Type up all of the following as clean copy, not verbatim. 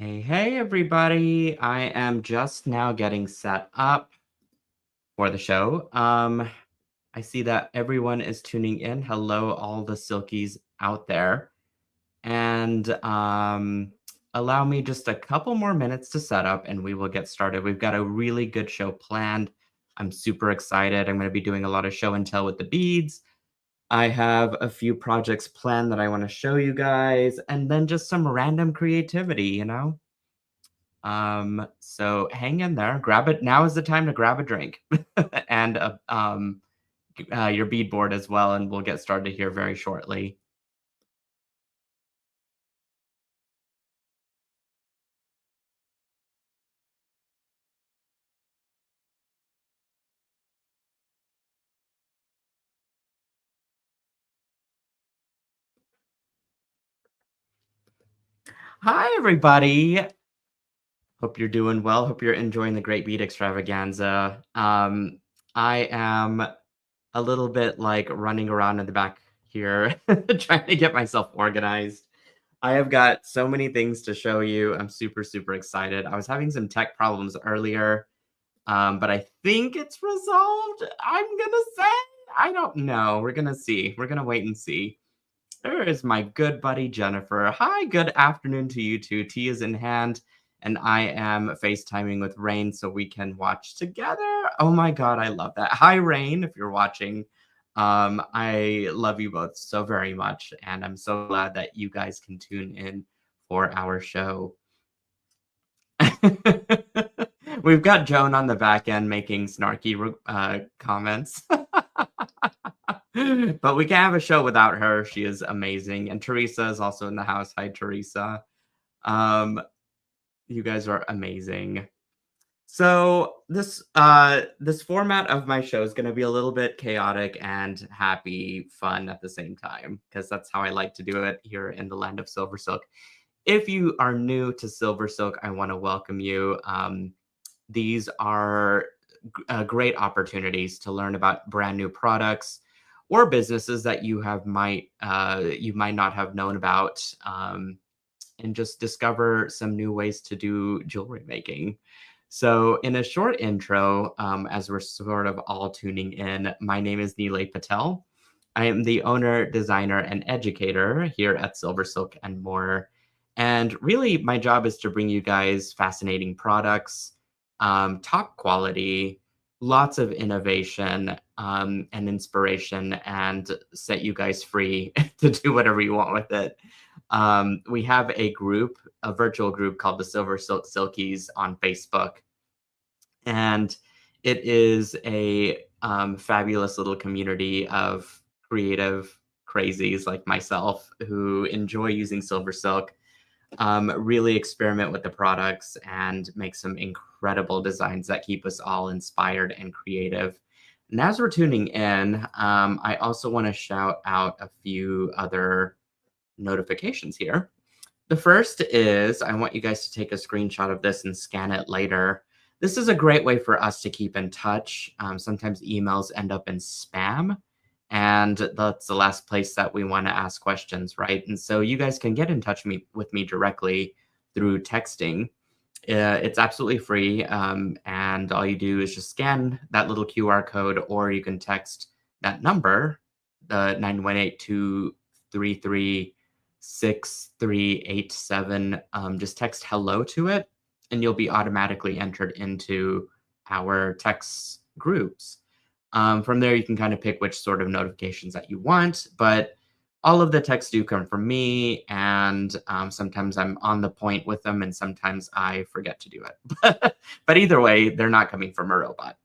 Hey, everybody. I am just now getting set up for the show. I see that everyone is tuning in. Hello, all the silkies out there. And allow me just a couple more minutes to set up and we will get started. We've got a really good show planned. I'm super excited. I'm going to be doing a lot of show and tell with the beads. I have a few projects planned that I want to show you guys, and then just some random creativity. So hang in there, grab it. Now is the time to grab a drink and your bead board as well, and we'll get started here very shortly. Hi, everybody. Hope you're doing well. Hope you're enjoying the Great Bead Extravaganza. I am a little bit like running around in the back here, trying to get myself organized. I have got so many things to show you. I'm super, super excited. I was having some tech problems earlier. But I think it's resolved. I'm gonna say. I don't know. We're gonna see. We're gonna wait and see. There is my good buddy Jennifer. Hi, good afternoon to you too. Tea is in hand, and I am FaceTiming with Rain so we can watch together. Oh my god, I love that. Hi, Rain, if you're watching. I love you both so very much, and I'm so glad that you guys can tune in for our show. We've got Joan on the back end making snarky comments. But we can't have a show without her. She is amazing. And Teresa is also in the house. Hi, Teresa. Um, you guys are amazing. So this format of my show is going to be a little bit chaotic and happy, fun at the same time, because that's how I like to do it here in the land of Silver Silk. If you are new to Silver Silk, I want to welcome you. These are great opportunities to learn about brand new products or businesses that you might not have known about, and just discover some new ways to do jewelry making. So, in a short intro, as we're sort of all tuning in, my name is Nealay Patel. I am the owner, designer, and educator here at Silver Silk and More. And really, my job is to bring you guys fascinating products, top quality, lots of innovation, and inspiration, and set you guys free to do whatever you want with it. We have a virtual group called the Silver Silk Silkies on Facebook, and it is a fabulous little community of creative crazies like myself who enjoy using silver silk, really experiment with the products, and make some incredible designs that keep us all inspired and creative. And as we're tuning in, I also want to shout out a few other notifications here. The first is I want you guys to take a screenshot of this and scan it later. This is a great way for us to keep in touch. Sometimes emails end up in spam, and that's the last place that we want to ask questions, right? And so you guys can get in touch with me directly through texting. It's absolutely free, and all you do is just scan that little QR code, or you can text that number, the 918-233-6387. Just text hello to it, and you'll be automatically entered into our text groups. From there, you can kind of pick which sort of notifications that you want, but all of the texts do come from me, and sometimes I'm on the point with them, and sometimes I forget to do it. But either way, they're not coming from a robot.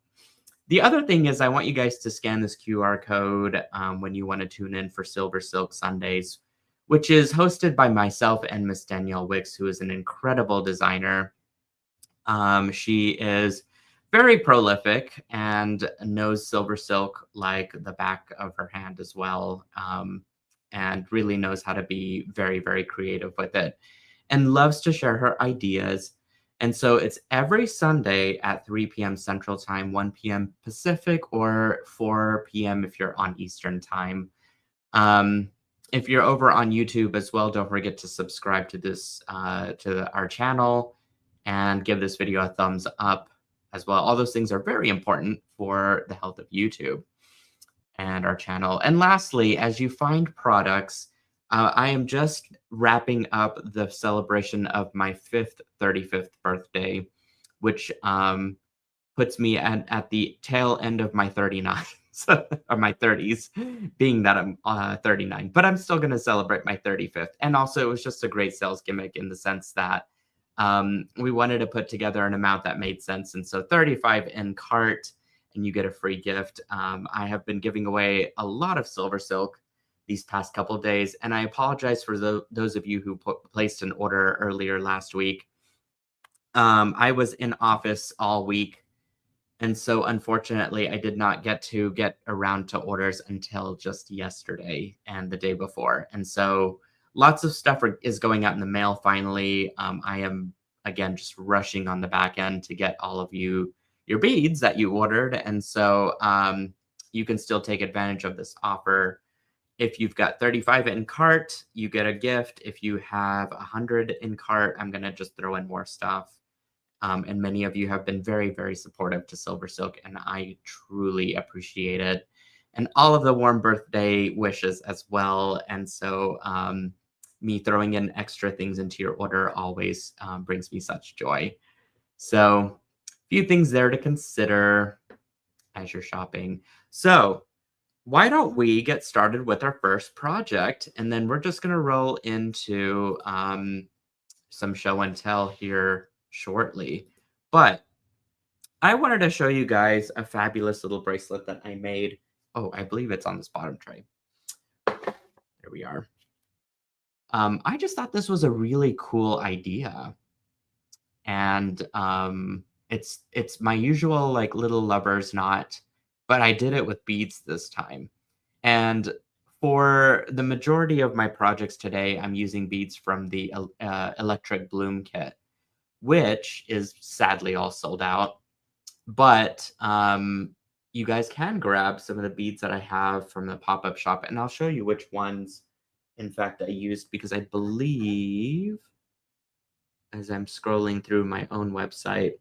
The other thing is I want you guys to scan this QR code when you want to tune in for Silver Silk Sundays, which is hosted by myself and Miss Danielle Wicks, who is an incredible designer. She is very prolific and knows Silver Silk like the back of her hand as well, and really knows how to be very, very creative with it, and loves to share her ideas. And so it's every Sunday at 3 p.m. Central Time, 1 p.m. Pacific, or 4 p.m. if you're on Eastern Time. Um, if you're over on YouTube as well, don't forget to subscribe to this to our channel and give this video a thumbs up as well. All those things are very important for the health of YouTube and our channel. And lastly, as you find products, I am just wrapping up the celebration of my 35th birthday, which puts me at the tail end of my 39s or my 30s, being that I'm 39. But I'm still going to celebrate my 35th. And also, it was just a great sales gimmick in the sense that we wanted to put together an amount that made sense. And so 35 in cart, and you get a free gift. I have been giving away a lot of silver silk these past couple of days. And I apologize for those of you who placed an order earlier last week. I was in office all week, and so unfortunately, I did not get around to orders until just yesterday and the day before. And so lots of stuff is going out in the mail finally. I am, again, just rushing on the back end to get all of your beads that you ordered. And so you can still take advantage of this offer. If you've got 35 in cart, you get a gift. If you have 100 in cart, I'm going to just throw in more stuff. And many of you have been very, very supportive to Silver Silk, and I truly appreciate it. And all of the warm birthday wishes as well. And so me throwing in extra things into your order always brings me such joy. So a few things there to consider as you're shopping. So why don't we get started with our first project, and then we're just going to roll into some show and tell here shortly. But I wanted to show you guys a fabulous little bracelet that I made. Oh, I believe it's on this bottom tray. There we are. I just thought this was a really cool idea. And it's my usual like little lover's knot, but I did it with beads this time. And for the majority of my projects today, I'm using beads from the Electric Bloom kit, which is sadly all sold out. But you guys can grab some of the beads that I have from the pop-up shop, and I'll show you which ones, in fact, I used, because I believe, as I'm scrolling through my own website,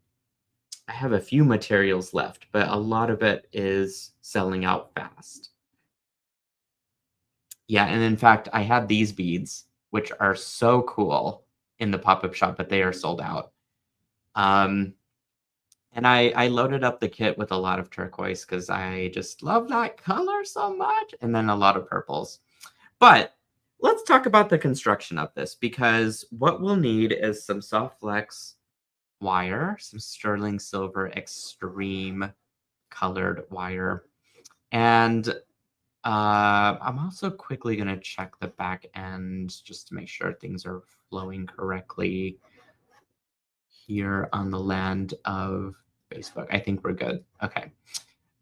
I have a few materials left, but a lot of it is selling out fast. Yeah, and in fact, I had these beads, which are so cool in the pop-up shop, but they are sold out. And I loaded up the kit with a lot of turquoise because I just love that color so much, and then a lot of purples. But let's talk about the construction of this, because what we'll need is some soft flex wire, some sterling silver extreme colored wire, and I'm also quickly going to check the back end just to make sure things are flowing correctly here on the land of Facebook. I think we're good. Okay.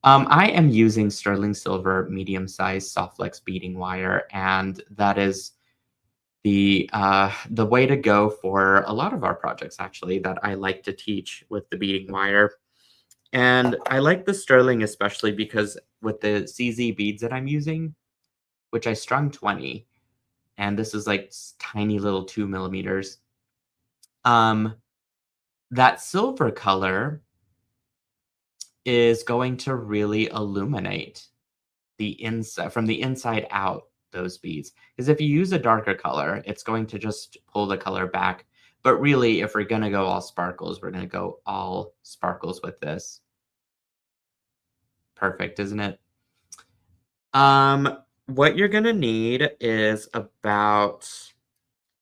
I am using sterling silver medium-sized soft flex beading wire, and that is the way to go for a lot of our projects, actually, that I like to teach with the beading wire. And I like the sterling especially because with the CZ beads that I'm using, which I strung 20, and this is like tiny little 2 millimeters, that silver color is going to really illuminate the inside, from the inside out, those beads. Because if you use a darker color, it's going to just pull the color back. But really, if we're going to go all sparkles, we're going to go all sparkles with this. Perfect, isn't it? What you're going to need is about,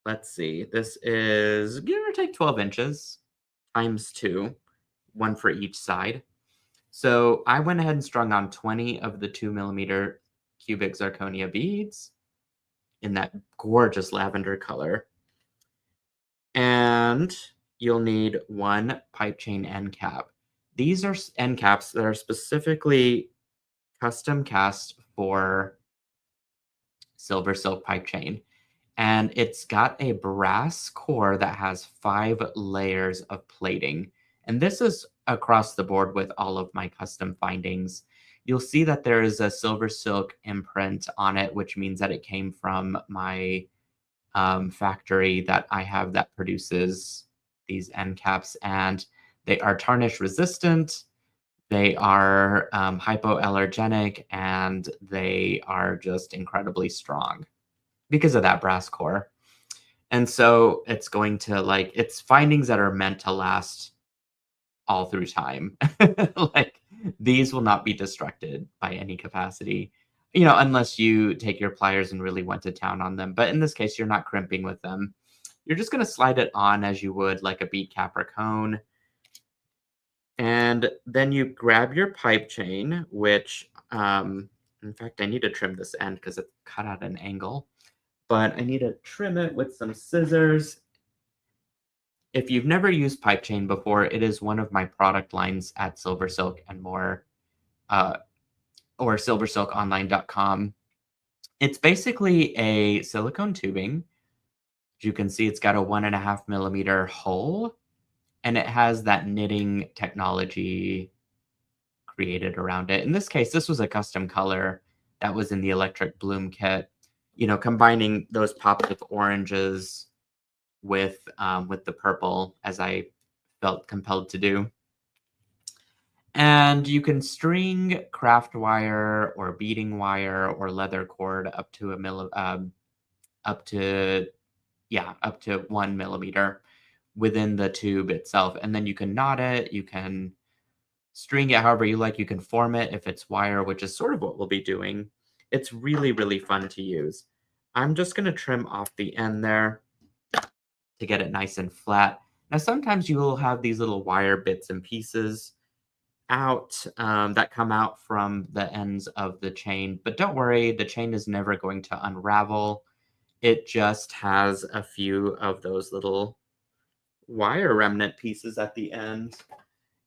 let's see, this is give or take 12 inches times 2, one for each side. So I went ahead and strung on 20 of the 2 millimeter cubic zirconia beads in that gorgeous lavender color. And you'll need 1 pipe chain end cap. These are end caps that are specifically custom cast for silver silk pipe chain. And it's got a brass core that has 5 layers of plating. And this is across the board with all of my custom findings. you'll see that there is a silver silk imprint on it, which means that it came from my factory that I have that produces these end caps, and they are tarnish resistant. They are hypoallergenic, and they are just incredibly strong because of that brass core. And so it's going to like it's findings that are meant to last all through time. Like these will not be destructed by any capacity, unless you take your pliers and really went to town on them. But in this case, you're not crimping with them. You're just going to slide it on as you would like a bead cap or cone. And then you grab your pipe chain, which, in fact, I need to trim this end because it's cut at an angle. But I need to trim it with some scissors. If you've never used pipe chain before, it is one of my product lines at Silver Silk and more, uh, or silversilkonline.com. It's basically a silicone tubing. As you can see, it's got a 1.5 millimeter hole, and it has that knitting technology created around it. In this case, this was a custom color that was in the electric bloom kit. Combining those pops of oranges with the purple, as I felt compelled to do. And you can string craft wire or beading wire or leather cord up to up to up to 1 millimeter within the tube itself, and then you can knot it. You can string it however you like. You can form it if it's wire, which is sort of what we'll be doing. It's really, really fun to use. I'm just going to trim off the end there to get it nice and flat. Now, sometimes you will have these little wire bits and pieces out that come out from the ends of the chain, but don't worry, the chain is never going to unravel. It just has a few of those little wire remnant pieces at the end.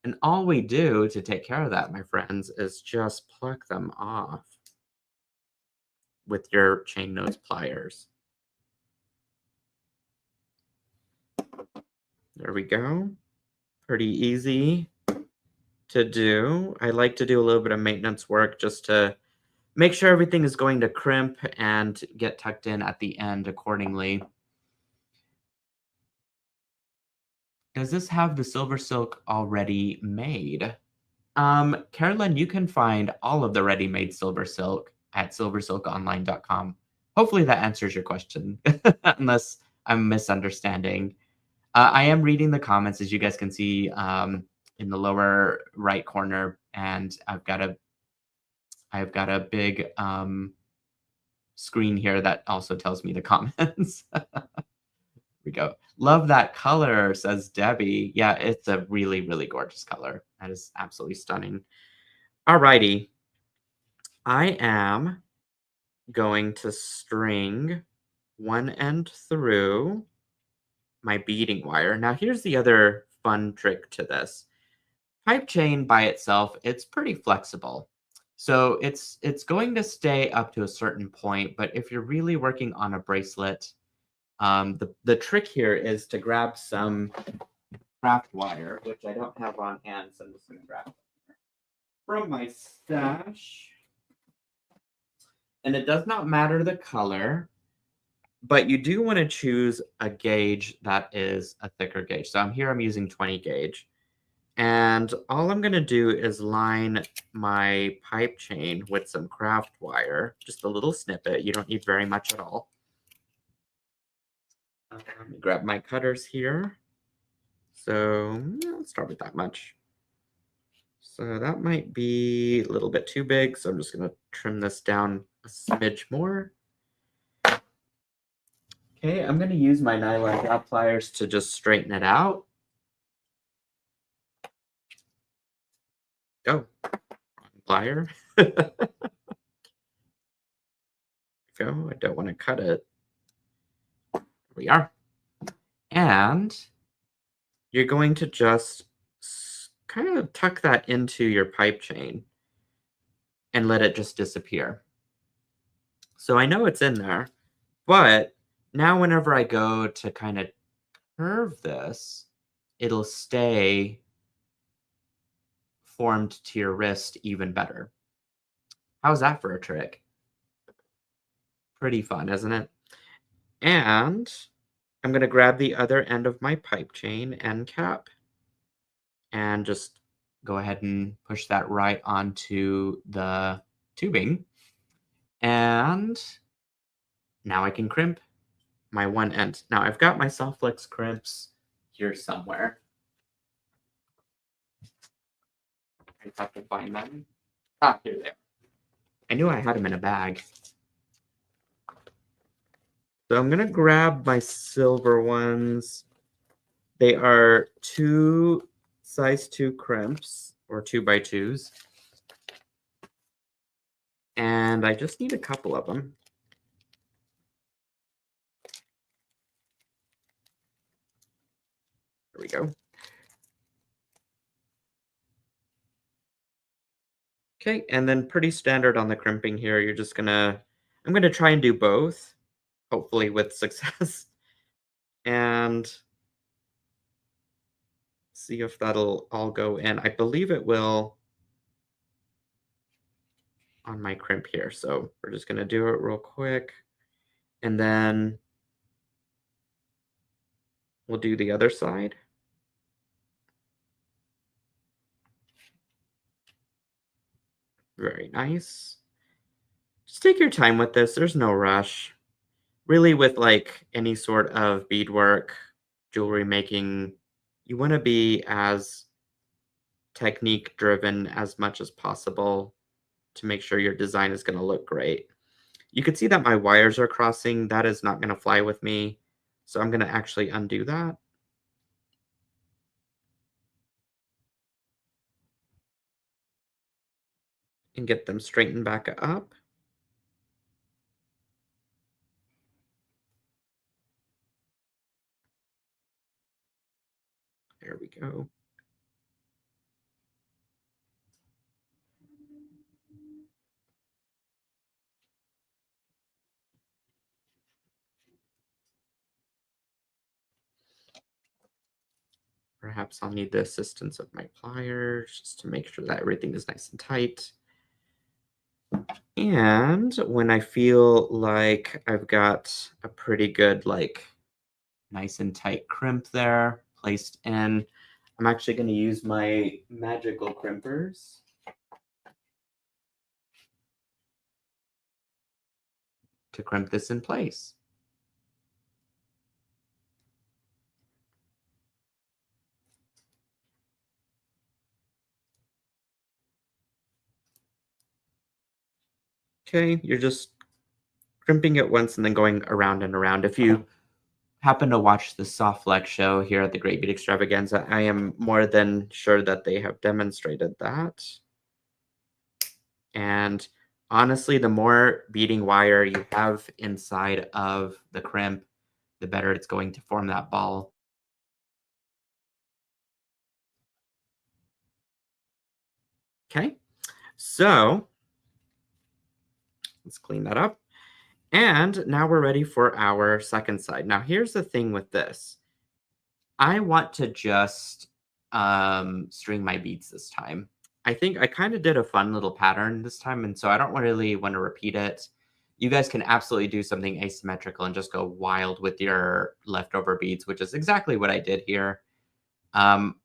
And all we do to take care of that, my friends, is just pluck them off with your chain nose pliers. There we go. Pretty easy to do. I like to do a little bit of maintenance work just to make sure everything is going to crimp and get tucked in at the end accordingly. Does this have the silver silk already made? Carolyn, you can find all of the ready-made silver silk at silversilkonline.com. Hopefully that answers your question, unless I'm misunderstanding. I am reading the comments, as you guys can see in the lower right corner, and I've got a big screen here that also tells me the comments. We go. Love that color, says Debbie. Yeah, it's a really, really gorgeous color. That is absolutely stunning. Alrighty. I am going to string one end through my beading wire. Now, here's the other fun trick to this. Pipe chain by itself, it's pretty flexible. So it's going to stay up to a certain point, but if you're really working on a bracelet, the trick here is to grab some craft wire, which I don't have on hand, so I'm just going to grab it from my stash. And it does not matter the color, but you do want to choose a gauge that is a thicker gauge. So I'm using 20 gauge. And all I'm going to do is line my pipe chain with some craft wire, just a little snippet. You don't need very much at all. Let me grab my cutters here. So let's start with that much. So that might be a little bit too big. So I'm just going to trim this down a smidge more. Okay, I'm going to use my nylon dot pliers to just straighten it out. Go. Plier. Go. I don't want to cut it. Here we are. And you're going to just kind of tuck that into your pipe chain and let it just disappear. So I know it's in there, but now whenever I go to kind of curve this, it'll stay formed to your wrist even better. How's that for a trick? Pretty fun, isn't it? And I'm gonna grab the other end of my pipe chain end cap and just go ahead and push that right onto the tubing. And now I can crimp my one end. Now I've got my soft flex crimps here somewhere. I just have to find them. Ah, here they are. I knew I had them in a bag. So I'm gonna grab my silver ones. They are two size 2 crimps or 2x2s. And I just need a couple of them. There we go. Okay, and then pretty standard on the crimping here. I'm gonna try and do both, hopefully with success, and see if that'll all go in. I believe it will on my crimp here. So we're just gonna do it real quick, and then we'll do the other side. Very nice. Just take your time with this. There's no rush. Really, with like any sort of beadwork, jewelry making, you want to be as technique driven as much as possible to make sure your design is going to look great. You can see that my wires are crossing. That is not going to fly with me. So I'm going to actually undo that and get them straightened back up. There we go. Perhaps I'll need the assistance of my pliers just to make sure that everything is nice and tight. And when I feel like I've got a pretty good, like, nice and tight crimp there placed in, I'm actually going to use my magical crimpers to crimp this in place. Okay, you're just crimping it once and then going around and around. If you happen to watch the Soft Flex show here at the Great Bead Extravaganza, I am more than sure that they have demonstrated that. And honestly, the more beading wire you have inside of the crimp, the better it's going to form that ball. Okay, so let's clean that up. And now we're ready for our second side. Now, here's the thing with this. I want to just string my beads this time. I think I kind of did a fun little pattern this time, and so I don't really want to repeat it. You guys can absolutely do something asymmetrical and just go wild with your leftover beads, which is exactly what I did here. Um,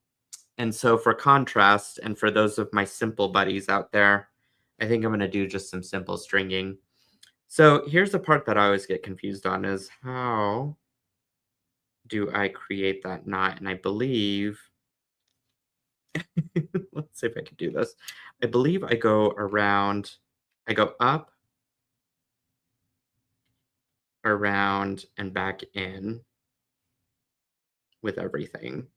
and so for contrast, and for those of my simple buddies out there, I think I'm going to do just some simple stringing. So here's the part that I always get confused on is how do I create that knot? And I believe, let's see if I can do this. I believe I go around, I go up, around, and back in with everything.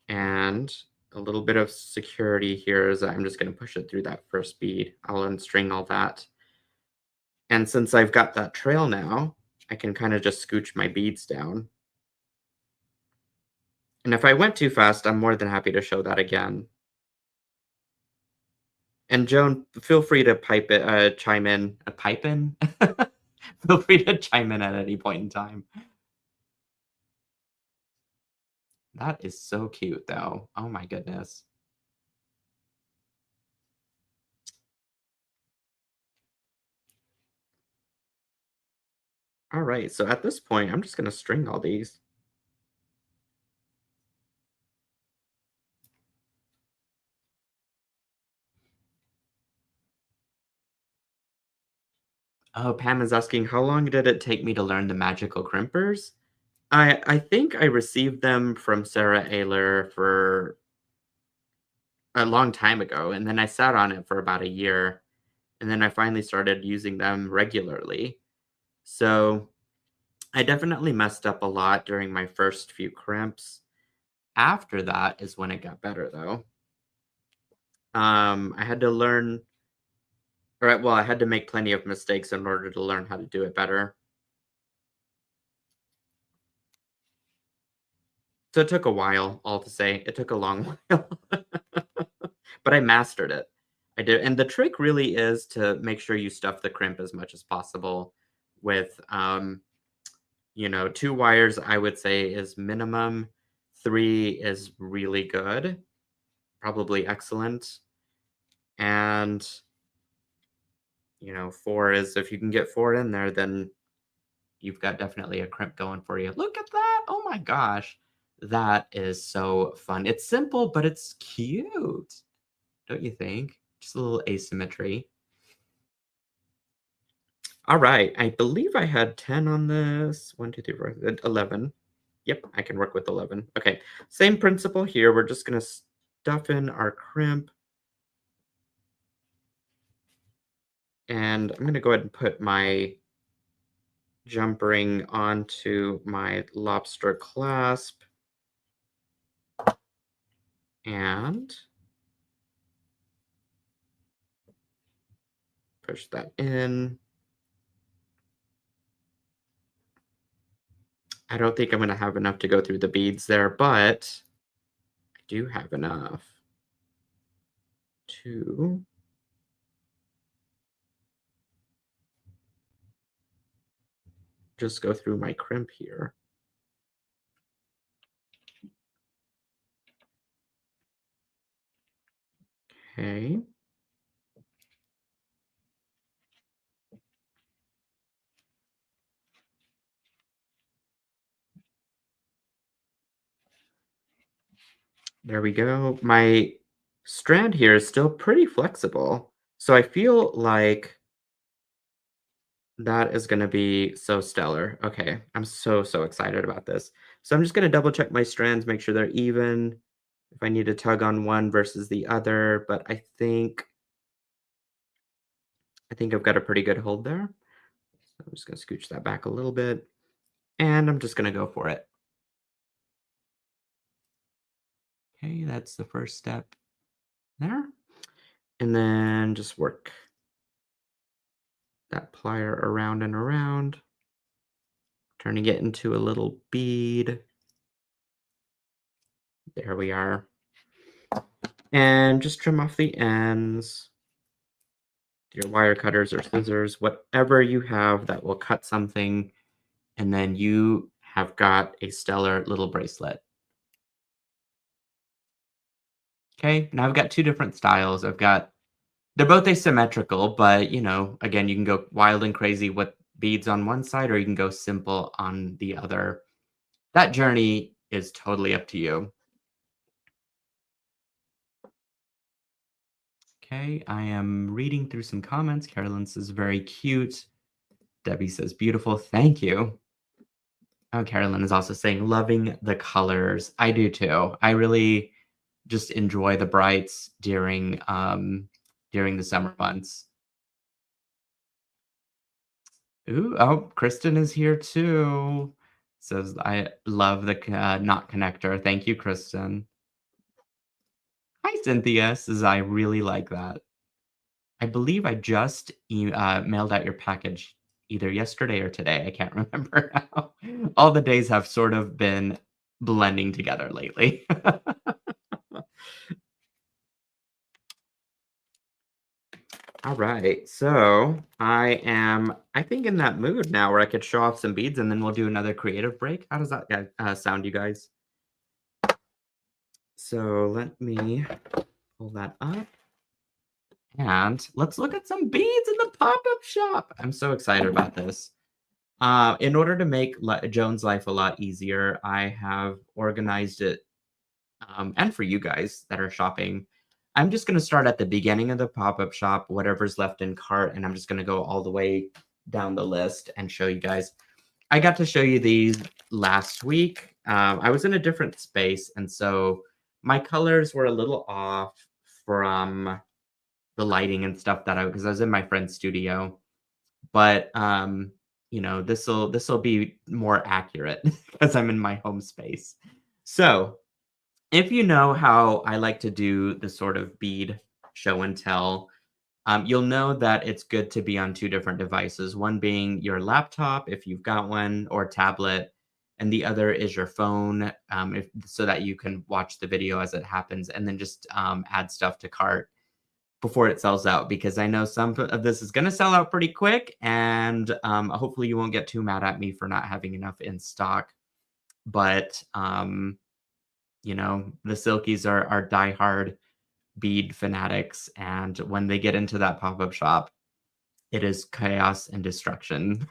And a little bit of security here is I'm just going to push it through that first bead. I'll unstring all that. And since I've got that trail now, I can kind of just scooch my beads down. And if I went too fast, I'm more than happy to show that again. And Joan, feel free to chime in. Pipe in? Feel free to chime in at any point in time. That is so cute, though. Oh my goodness. All right, so at this point, I'm just gonna string all these. Oh, Pam is asking, how long did it take me to learn the magical crimpers? I think I received them from Sarah Ayler for a long time ago, and then I sat on it for about a year, and then I finally started using them regularly. So I definitely messed up a lot during my first few crimps. After that is when it got better, though. I had to learn, or well, I had to make plenty of mistakes in order to learn how to do it better. So it took a while, all to say. It took a long while, but I mastered it. I did, and the trick really is to make sure you stuff the crimp as much as possible with, 2 wires. I would say is minimum. 3 is really good, probably excellent, and 4 is if you can get 4 in there, then you've got definitely a crimp going for you. Look at that! Oh my gosh, that is so fun. It's simple, but it's cute. Don't you think? Just a little asymmetry. All right, I believe I had 10 on this. 1, 2, 3, 4, 11. Yep, I can work with 11. Okay, same principle here. We're just gonna stuff in our crimp. And I'm gonna go ahead and put my jump ring onto my lobster clasp. And push that in. I don't think I'm gonna have enough to go through the beads there, but I do have enough to just go through my crimp here. Okay. There we go. My strand here is still pretty flexible. So I feel like that is gonna be so stellar. Okay, I'm so excited about this. So I'm just gonna double check my strands, make sure they're even. If I need to tug on one versus the other, but I think I've got a pretty good hold there. So I'm just gonna scooch that back a little bit, and I'm just gonna go for it. Okay, that's the first step there. And then just work that plier around and around, turning it into a little bead. There we are. And just trim off the ends. Your wire cutters or scissors, whatever you have that will cut something, and then you have got a stellar little bracelet. Okay, now I've got 2 different styles. They're both asymmetrical, but, again, you can go wild and crazy with beads on one side, or you can go simple on the other. That journey is totally up to you. Okay, I am reading through some comments. Carolyn says, "Very cute." Debbie says, "Beautiful, thank you." Oh, Carolyn is also saying, "Loving the colors." I do too. I really just enjoy the brights during the summer months. Ooh, oh, Kristen is here too. Says, "I love the knot connector." Thank you, Kristen. Hi, Cynthia. Says, "I really like that." I believe I just mailed out your package either yesterday or today. I can't remember now. All the days have sort of been blending together lately. All right, so I think, in that mood now where I could show off some beads and then we'll do another creative break. How does that sound, you guys? So let me pull that up and let's look at some beads in the pop-up shop. I'm so excited about this. In order to make Joan's life a lot easier, I have organized it, and for you guys that are shopping, I'm just going to start at the beginning of the pop-up shop, whatever's left in cart, and I'm just going to go all the way down the list and show you guys. I got to show you these last week. I was in a different space, and so my colors were a little off from the lighting and stuff that because I was in my friend's studio. But this will be more accurate because I'm in my home space. So if you know how I like to do the sort of bead show and tell, you'll know that it's good to be on two different devices, one being your laptop, if you've got one, or tablet, and the other is your phone, so that you can watch the video as it happens, and then just add stuff to cart before it sells out, because I know some of this is going to sell out pretty quick, and hopefully you won't get too mad at me for not having enough in stock. But the Silkies are diehard bead fanatics, and when they get into that pop-up shop, it is chaos and destruction.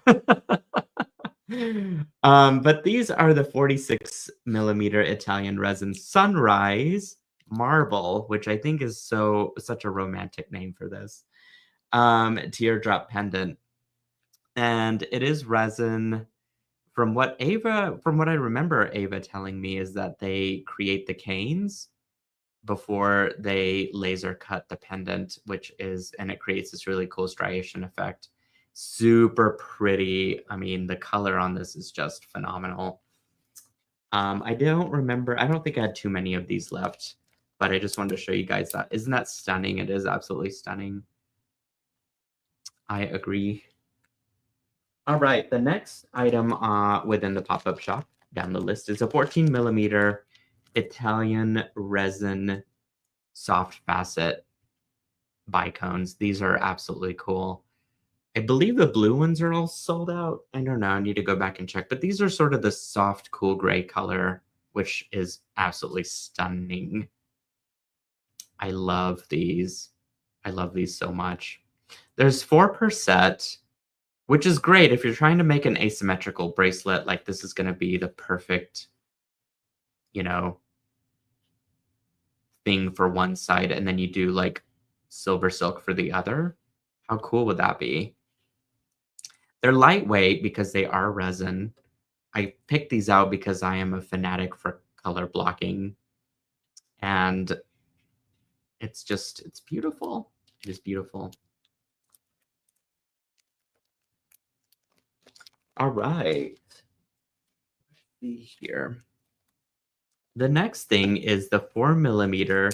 But these are the 46 millimeter Italian resin Sunrise Marble, which I think is such a romantic name for this. Teardrop pendant. And it is resin. From what I remember Ava telling me, is that they create the canes before they laser cut the pendant, and it creates this really cool striation effect. Super pretty. I mean, the color on this is just phenomenal. I don't think I had too many of these left, but I just wanted to show you guys that. Isn't that stunning? It is absolutely stunning. I agree. All right, the next item within the pop-up shop down the list is a 14 millimeter Italian resin soft facet bicones. These are absolutely cool. I believe the blue ones are all sold out. I don't know. I need to go back and check. But these are sort of the soft, cool gray color, which is absolutely stunning. I love these. I love these so much. There's 4 per set, which is great if you're trying to make an asymmetrical bracelet. Like, this is going to be the perfect, thing for one side, and then you do like silver silk for the other. How cool would that be? They're lightweight because they are resin. I picked these out because I am a fanatic for color blocking, and it's beautiful. It is beautiful. All right. Let's see here. The next thing is the 4 millimeter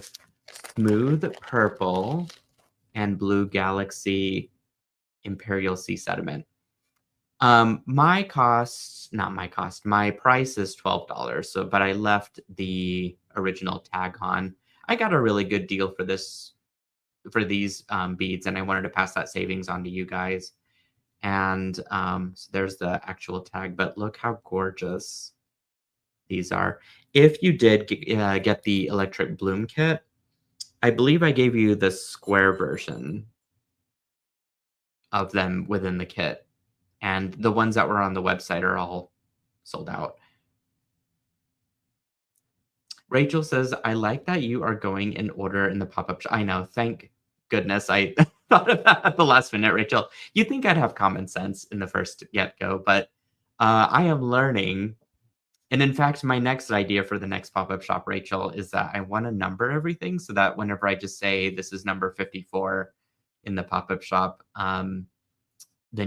smooth purple and blue galaxy Imperial Sea sediment. My price is $12. But I left the original tag on. I got a really good deal for these beads, and I wanted to pass that savings on to you guys. And so there's the actual tag, but look how gorgeous these are. If you did get the electric bloom kit, I believe I gave you the square version of them within the kit, and the ones that were on the website are all sold out. Rachel says, I like that you are going in order in the pop-up shop. I know, thank goodness I thought of that at the last minute, Rachel. You'd think I'd have common sense in the first get-go, but I am learning. And in fact, my next idea for the next pop-up shop, Rachel, is that I want to number everything so that whenever I just say this is number 54 in the pop-up shop, then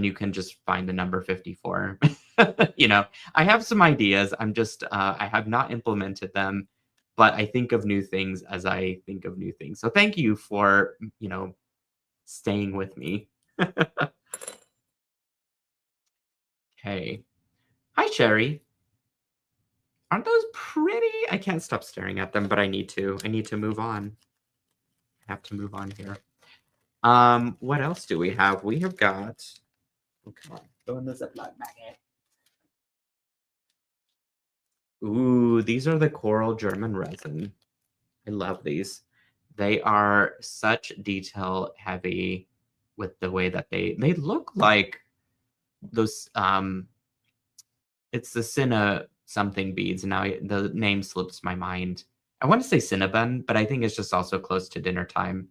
you can just find the number 54. I have some ideas. I have not implemented them, but I think of new things as I think of new things. So thank you for, staying with me. Okay. Hi, Sherry. Aren't those pretty? I can't stop staring at them, but I need to. I need to move on. I have to move on here. What else do we have? We have got... Oh, come on. Go in the Ziploc bag. Ooh, these are the coral German resin. I love these. They are such detail heavy with the way that they look like those It's the Cinna something beads, and now the name slips my mind. I want to say Cinnabon, but I think it's just also close to dinner time.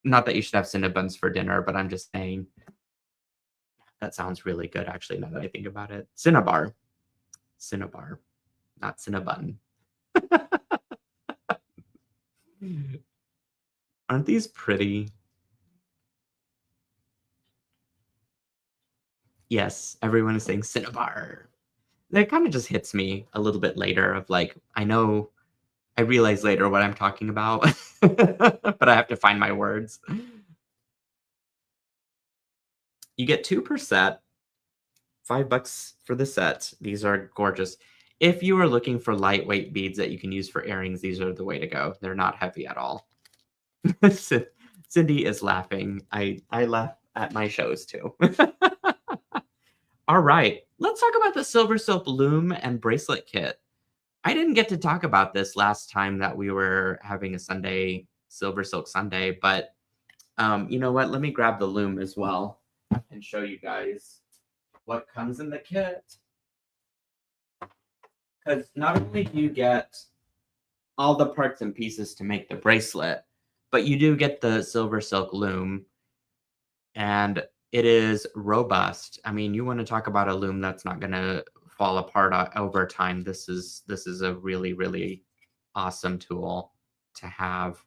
Not that you should have Cinnabons for dinner, but I'm just saying that sounds really good, actually, now that I think about it. Cinnabar. Cinnabar, not Cinnabon. Aren't these pretty? Yes, everyone is saying Cinnabar. That kind of just hits me a little bit later of like, I realize later what I'm talking about, but I have to find my words. You get 2%, $5 for the set. These are gorgeous. If you are looking for lightweight beads that you can use for earrings, these are the way to go. They're not heavy at all. Cindy is laughing. I laugh at my shows too. All right, let's talk about the Silver Silk Loom and Bracelet Kit. I didn't get to talk about this last time that we were having a Sunday, Silver Silk Sunday, but you know what? Let me grab the loom as well and show you guys what comes in the kit. Because not only do you get all the parts and pieces to make the bracelet, but you do get the Silver Silk Loom, and it is robust. I mean, you want to talk about a loom that's not going to fall apart over time. This is a really, really awesome tool to have.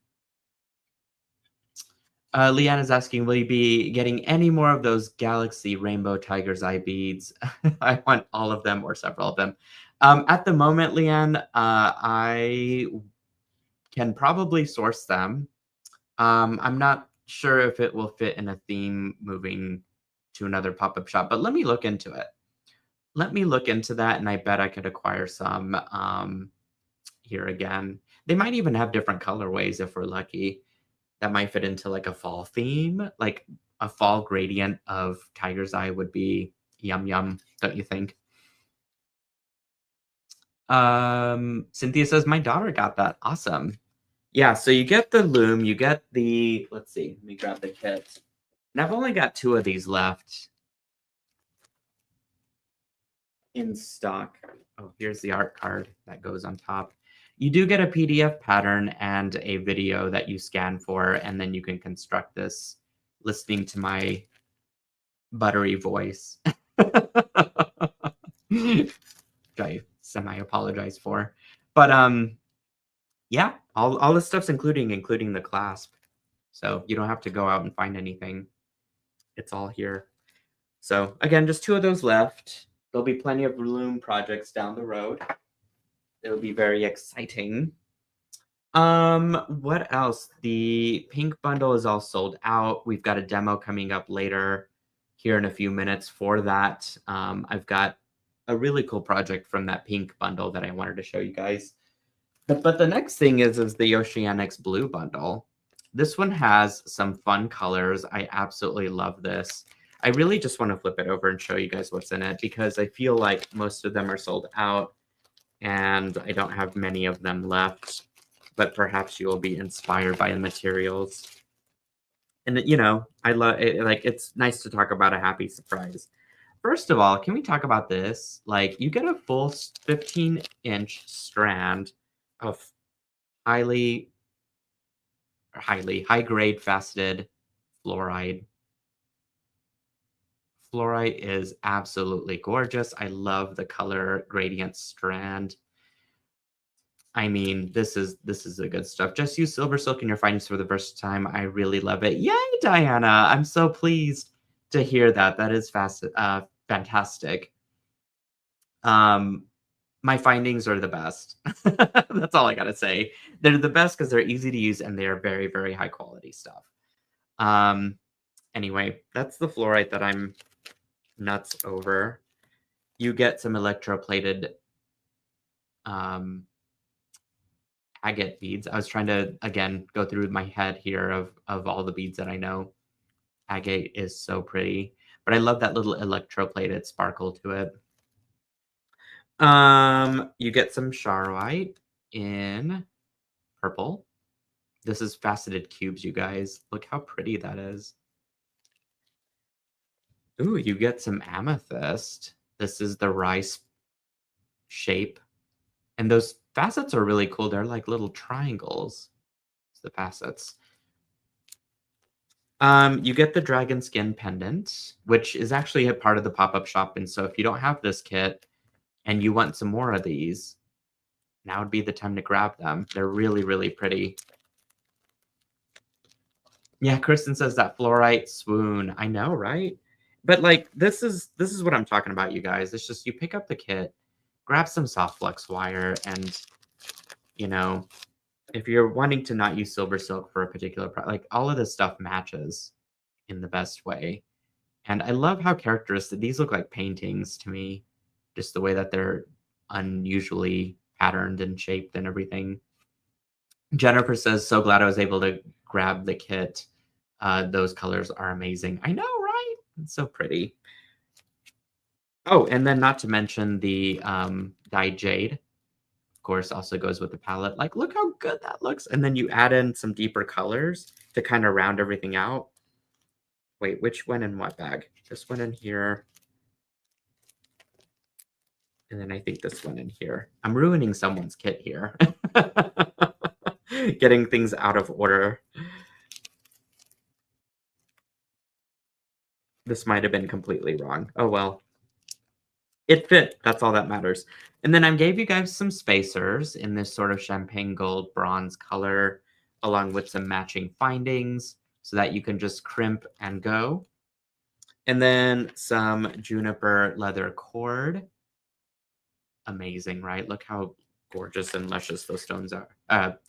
Leanne is asking, will you be getting any more of those Galaxy Rainbow Tiger's Eye beads? I want all of them or several of them. At the moment, Leanne, I can probably source them. I'm not sure if it will fit in a theme moving to another pop-up shop, but let me look into it. Let me look into that, and I bet I could acquire some here again. They might even have different colorways if we're lucky. That might fit into like a fall theme, like a fall gradient of Tiger's Eye would be yum yum, don't you think? Cynthia says my daughter got that. Awesome. Yeah, so you get the loom, you get the, let's see, let me grab the kit. And I've only got 2 of these left in stock. Oh, here's the art card that goes on top. You do get a PDF pattern and a video that you scan for, and then you can construct this listening to my buttery voice. Which I semi apologize for. But yeah, all this stuff's including the clasp. So you don't have to go out and find anything. It's all here. So again, just 2 of those left. There'll be plenty of loom projects down the road. It'll be very exciting. What else? The pink bundle is all sold out. We've got a demo coming up later here in a few minutes for that. I've got a really cool project from that pink bundle that I wanted to show you guys. But the next thing is the Oceanics Blue bundle. This one has some fun colors. I absolutely love this. I really just want to flip it over and show you guys what's in it because I feel like most of them are sold out and I don't have many of them left, but perhaps you will be inspired by the materials. And you know, I love it, like it's nice to talk about a happy surprise. First of all, can we talk about this? Like you get a full 15-inch strand of high grade faceted fluoride. Fluorite is absolutely gorgeous. I love the color gradient strand. I mean, this is the good stuff. Just use Silver Silk in your findings for the first time. I really love it. Yay, Diana! I'm so pleased to hear that. That is fantastic. My findings are the best. That's all I gotta say. They're the best because they're easy to use and they are very, very high quality stuff. Anyway, that's the fluorite that I'm nuts over. You get some electroplated agate beads. I was trying to again go through my head here of all the beads that I know. Agate is so pretty, but I love that little electroplated sparkle to it. You get some charoite in purple. This is faceted cubes, you guys. Look how pretty that is. Ooh, you get some amethyst. This is the rice shape. And those facets are really cool. They're like little triangles. It's the facets. You get the dragon skin pendant, which is actually a part of the pop-up shop. And so if you don't have this kit and you want some more of these, now would be the time to grab them. They're really, really pretty. Yeah, Kristen says that fluorite swoon. I know, right? But like this is what I'm talking about, you guys. It's just you pick up the kit, grab some soft flux wire, and you know, if you're wanting to not use silver silk for a particular product, like all of this stuff matches in the best way. And I love how characteristic these look like paintings to me, just the way that they're unusually patterned and shaped and everything. Jennifer says, so glad I was able to grab the kit. Those colors are amazing. I know, right? It's so pretty. Oh, and then not to mention the dyed jade, of course, also goes with the palette. Like, look how good that looks. And then you add in some deeper colors to kind of round everything out. Wait, which went in what bag? This went in here. And then I think this one in here. I'm ruining someone's kit here. Getting things out of order. This might have been completely wrong. Oh, well. It fit. That's all that matters. And then I gave you guys some spacers in this sort of champagne gold bronze color, along with some matching findings so that you can just crimp and go. And then some juniper leather cord. Amazing, right? Look how gorgeous and luscious those stones are,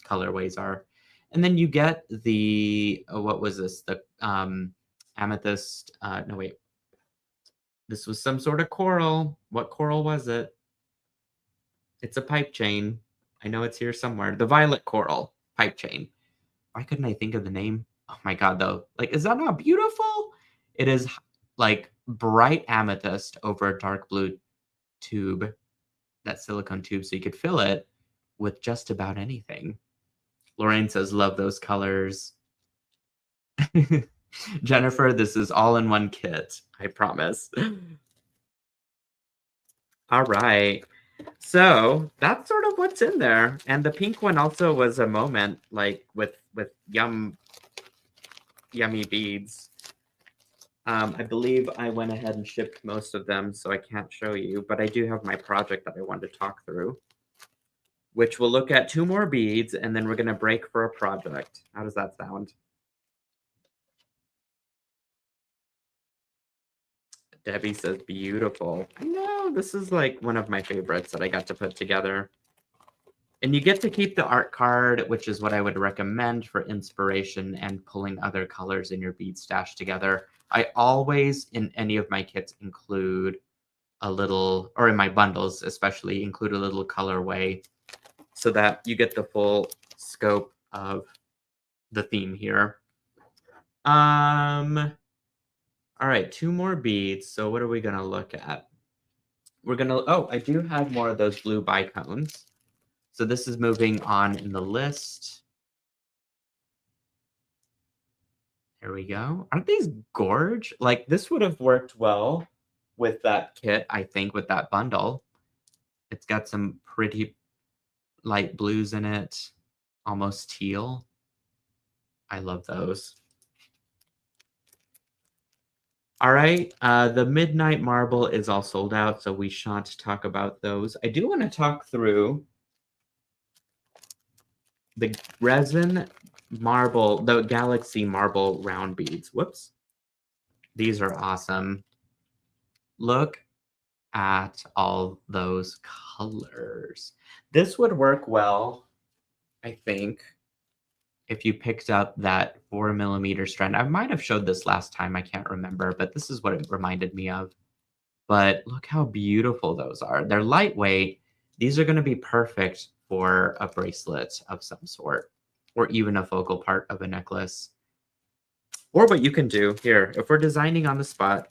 colorways are. And then you get the, what was this? The amethyst, no, wait. This was some sort of coral. What coral was it? It's a pipe chain. I know it's here somewhere. The violet coral pipe chain. Why couldn't I think of the name? Oh my God, though. Like, is that not beautiful? It is like bright amethyst over a dark blue tube, that silicone tube, so you could fill it with just about anything. Lorraine says, love those colors. Jennifer, this is all in one kit. I promise. All right. So that's sort of what's in there. And the pink one also was a moment, like with yummy beads. I believe I went ahead and shipped most of them, so I can't show you, but I do have my project that I wanted to talk through, which will look at 2 more beads, and then we're going to break for a project. How does that sound? Debbie says, beautiful. I know, this is like one of my favorites that I got to put together. And you get to keep the art card, which is what I would recommend for inspiration and pulling other colors in your bead stash together. I always, in any of my kits, include a little, or in my bundles especially, include a little colorway so that you get the full scope of the theme here. All right, 2 more beads. So what are we gonna look at? We're gonna, oh, I do have more of those blue bicones. So this is moving on in the list. There we go. Aren't these gorge? Like, this would have worked well with that kit, I think, with that bundle. It's got some pretty light blues in it, almost teal. I love those. All right, the Midnight Marble is all sold out, so we shan't talk about those. I do want to talk through the resin marble, the Galaxy Marble round beads. Whoops. These are awesome. Look at all those colors. This would work well, I think, if you picked up that 4mm strand. I might have showed this last time, I can't remember, but this is what it reminded me of. But look how beautiful those are. They're lightweight. These are going to be perfect for a bracelet of some sort, or even a focal part of a necklace. Or what you can do here, if we're designing on the spot,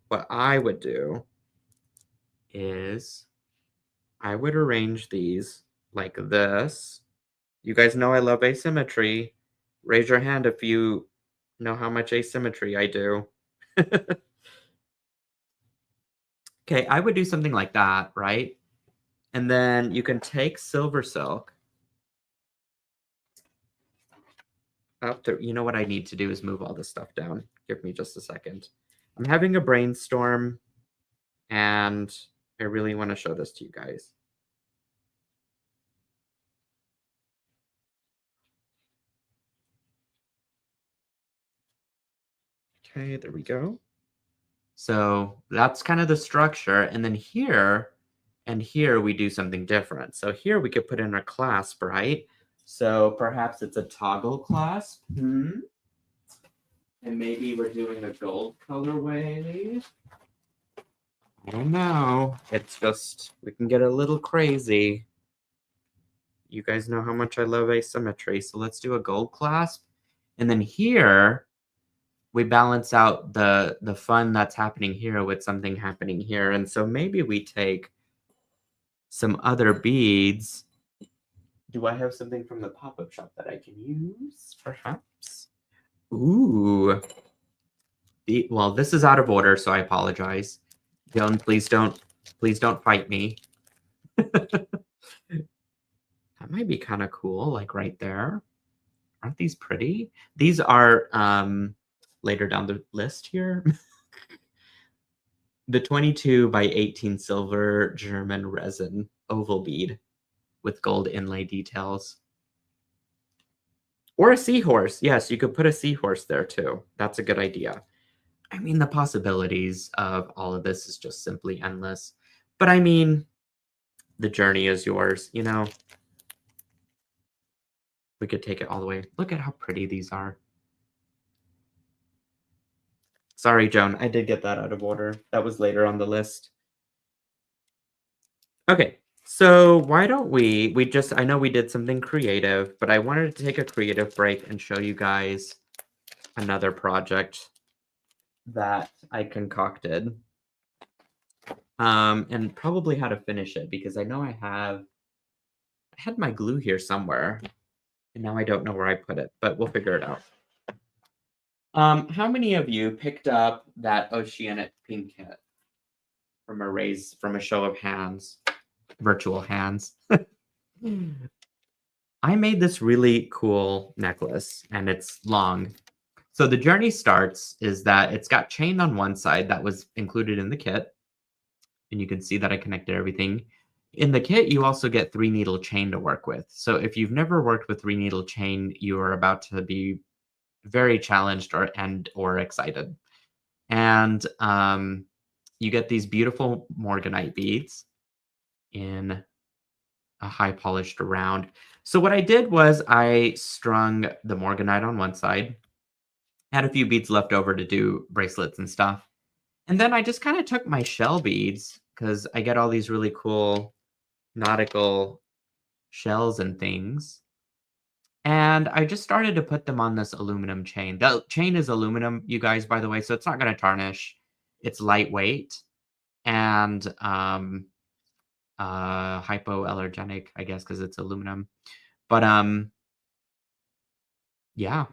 what I would do is I would arrange these like this. You guys know I love asymmetry. Raise your hand if you know how much asymmetry I do. Okay, I would do something like that, right? And then you can take silver silk up to, you know what I need to do is move all this stuff down. Give me just a second. I'm having a brainstorm and I really want to show this to you guys. Okay, there we go. So that's kind of the structure. And then here and here we do something different. So here we could put in a clasp, right? So perhaps it's a toggle clasp. And maybe we're doing a gold colorway. I don't know. It's just, we can get a little crazy. You guys know how much I love asymmetry. So let's do a gold clasp. And then here, we balance out the fun that's happening here with something happening here. And so maybe we take some other beads. Do I have something from the pop-up shop that I can use? Perhaps. Ooh. Well, this is out of order, so I apologize. Dylan, please don't fight me. That might be kind of cool, like right there. Aren't these pretty? These are later down the list here. The 22 by 18 silver German resin oval bead with gold inlay details. Or a seahorse. Yes, you could put a seahorse there too. That's a good idea. I mean, the possibilities of all of this is just simply endless. But I mean, the journey is yours, you know? We could take it all the way. Look at how pretty these are. Sorry, Joan, I did get that out of order. That was later on the list. Okay, so why don't I know we did something creative, but I wanted to take a creative break and show you guys another project that I concocted. And probably how to finish it because I know I had my glue here somewhere, and now I don't know where I put it, but we'll figure it out. How many of you picked up that Oceanic pink kit from a show of hands, virtual hands? I made this really cool necklace, and it's long. So the journey starts is that it's got chain on one side that was included in the kit, and you can see that I connected everything. In the kit, you also get 3-needle chain to work with. So if you've never worked with 3-needle chain, you are about to be very challenged or excited. And you get these beautiful morganite beads in a high polished round. So what I did was I strung the morganite on one side, had a few beads left over to do bracelets and stuff. And then I just kind of took my shell beads because I get all these really cool nautical shells and things. And I just started to put them on this aluminum chain. The chain is aluminum, you guys, by the way, so it's not going to tarnish. It's lightweight and hypoallergenic, I guess, because it's aluminum. But yeah.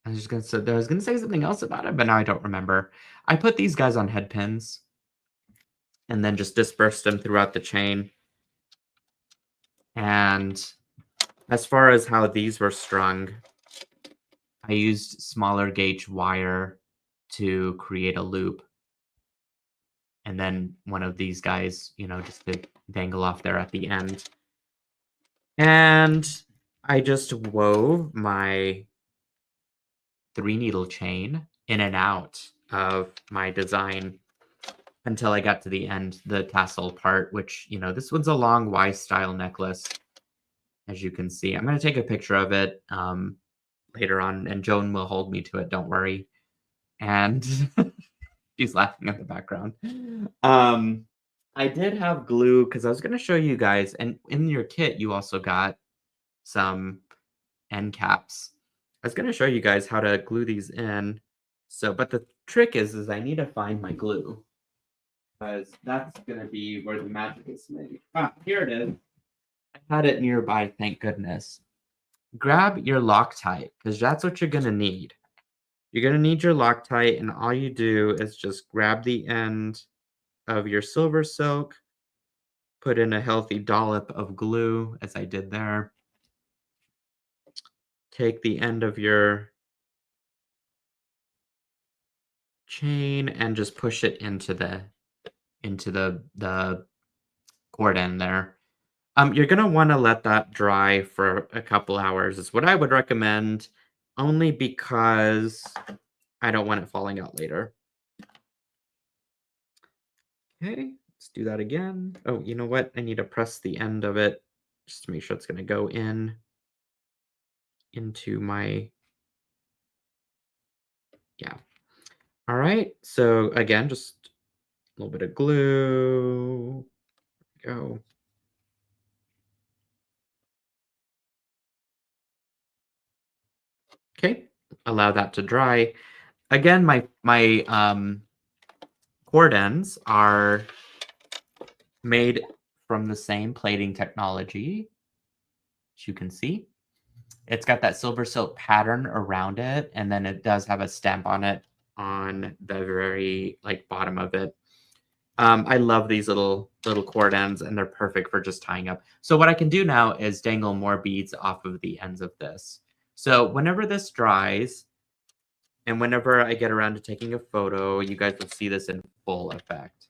I was gonna say something else about it, but now I don't remember. I put these guys on head pins and then just dispersed them throughout the chain. And as far as how these were strung, I used smaller gauge wire to create a loop. And then one of these guys, just to dangle off there at the end. And I just wove my 3-needle chain in and out of my design until I got to the end, the tassel part, which, this one's a long Y style necklace, as you can see. I'm going to take a picture of it later on, and Joan will hold me to it, don't worry. And she's laughing at the background. I did have glue because I was going to show you guys, and in your kit, you also got some end caps. I was going to show you guys how to glue these in. So, but the trick is I need to find my glue because that's going to be where the magic is made. Ah, here it is. I had it nearby, thank goodness. Grab your Loctite because that's what you're going to need. You're going to need your Loctite, and all you do is just grab the end of your silver silk, put in a healthy dollop of glue, as I did there. Take the end of your chain and just push it into the cord end there. You're gonna wanna let that dry for a couple hours is what I would recommend, only because I don't want it falling out later. Okay, let's do that again. Oh, you know what? I need to press the end of it just to make sure it's gonna go into my yeah. All right. So again, just a little bit of glue. Go. Okay. Allow that to dry. Again, my cord ends are made from the same plating technology, as you can see. It's got that silver silk pattern around it, and then it does have a stamp on it on the very like bottom of it. I love these little cord ends, and they're perfect for just tying up. So what I can do now is dangle more beads off of the ends of this. So whenever this dries, and whenever I get around to taking a photo, you guys will see this in full effect.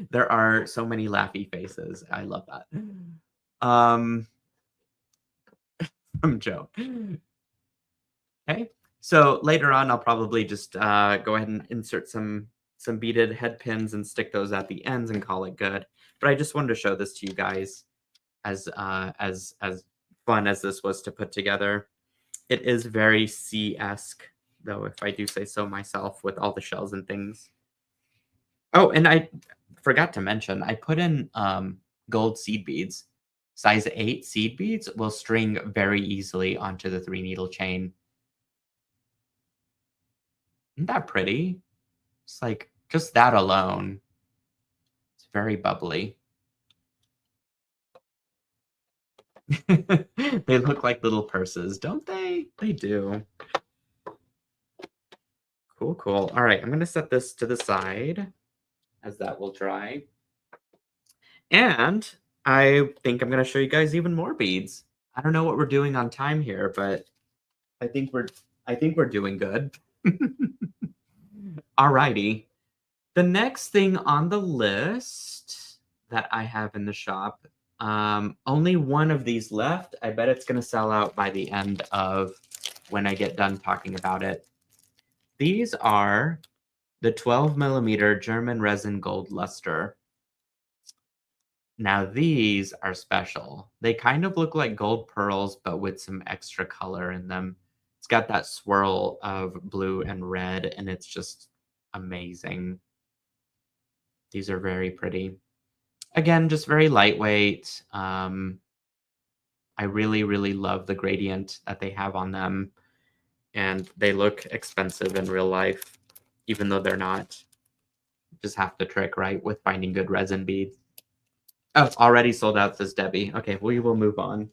There are so many laughy faces. I love that. From Joe. Okay. So later on, I'll probably just go ahead and insert some beaded head pins and stick those at the ends and call it good. But I just wanted to show this to you guys as fun as this was to put together. It is very sea-esque, though, if I do say so myself, with all the shells and things. Oh, and I forgot to mention, I put in gold seed beads. Size 8 seed beads will string very easily onto the 3-needle chain. Isn't that pretty? It's like just that alone. It's very bubbly. They look like little purses, don't they? They do. Cool, cool. All right, I'm going to set this to the side as that will dry. And I think I'm going to show you guys even more beads. I don't know what we're doing on time here, but I think we're doing good. Alrighty. The next thing on the list that I have in the shop, only one of these left. I bet it's going to sell out by the end of when I get done talking about it. These are the 12mm German resin gold luster. Now these are special. They kind of look like gold pearls, but with some extra color in them. It's got that swirl of blue and red, and it's just amazing. These are very pretty. Again, just very lightweight. I really, really love the gradient that they have on them, and they look expensive in real life, even though they're not. Just half the trick, right, with finding good resin beads. Oh, already sold out, says Debbie. Okay, we will move on.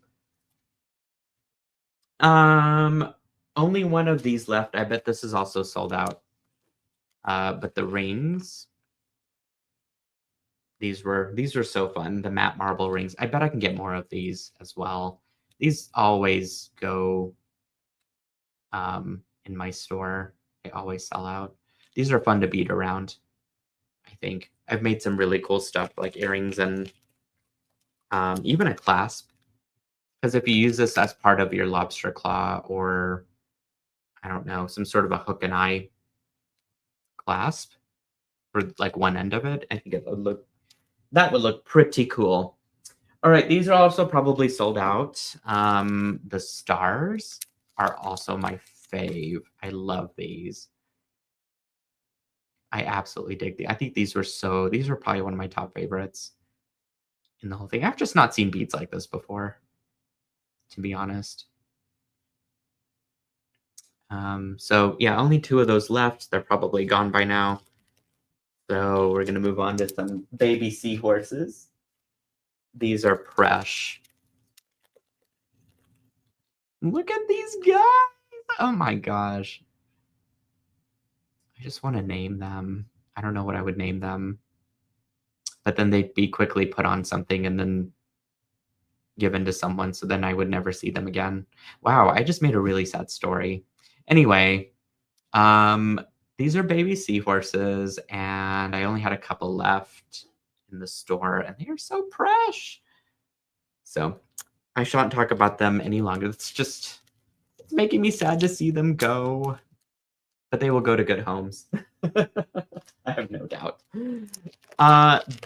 Only one of these left. I bet this is also sold out. But the rings, these were so fun. The matte marble rings. I bet I can get more of these as well. These always go in my store. They always sell out. These are fun to bead around, I think. I've made some really cool stuff like earrings and even a clasp. Because if you use this as part of your lobster claw or, I don't know, some sort of a hook and eye clasp for like one end of it, I think that would look pretty cool. All right, these are also probably sold out. The stars are also my fave. I love these. I absolutely dig these. I think these were probably one of my top favorites in the whole thing. I've just not seen beads like this before, to be honest. So yeah, only 2 of those left. They're probably gone by now. So we're gonna move on to some baby seahorses. These are fresh. Look at these guys. Oh my gosh. I just want to name them. I don't know what I would name them, but then they'd be quickly put on something and then given to someone, so then I would never see them again. Wow, I just made a really sad story. Anyway, um, these are baby seahorses, and I only had a couple left in the store, and they are so fresh. So I shan't talk about them any longer. It's making me sad to see them go, but they will go to good homes. I have no doubt.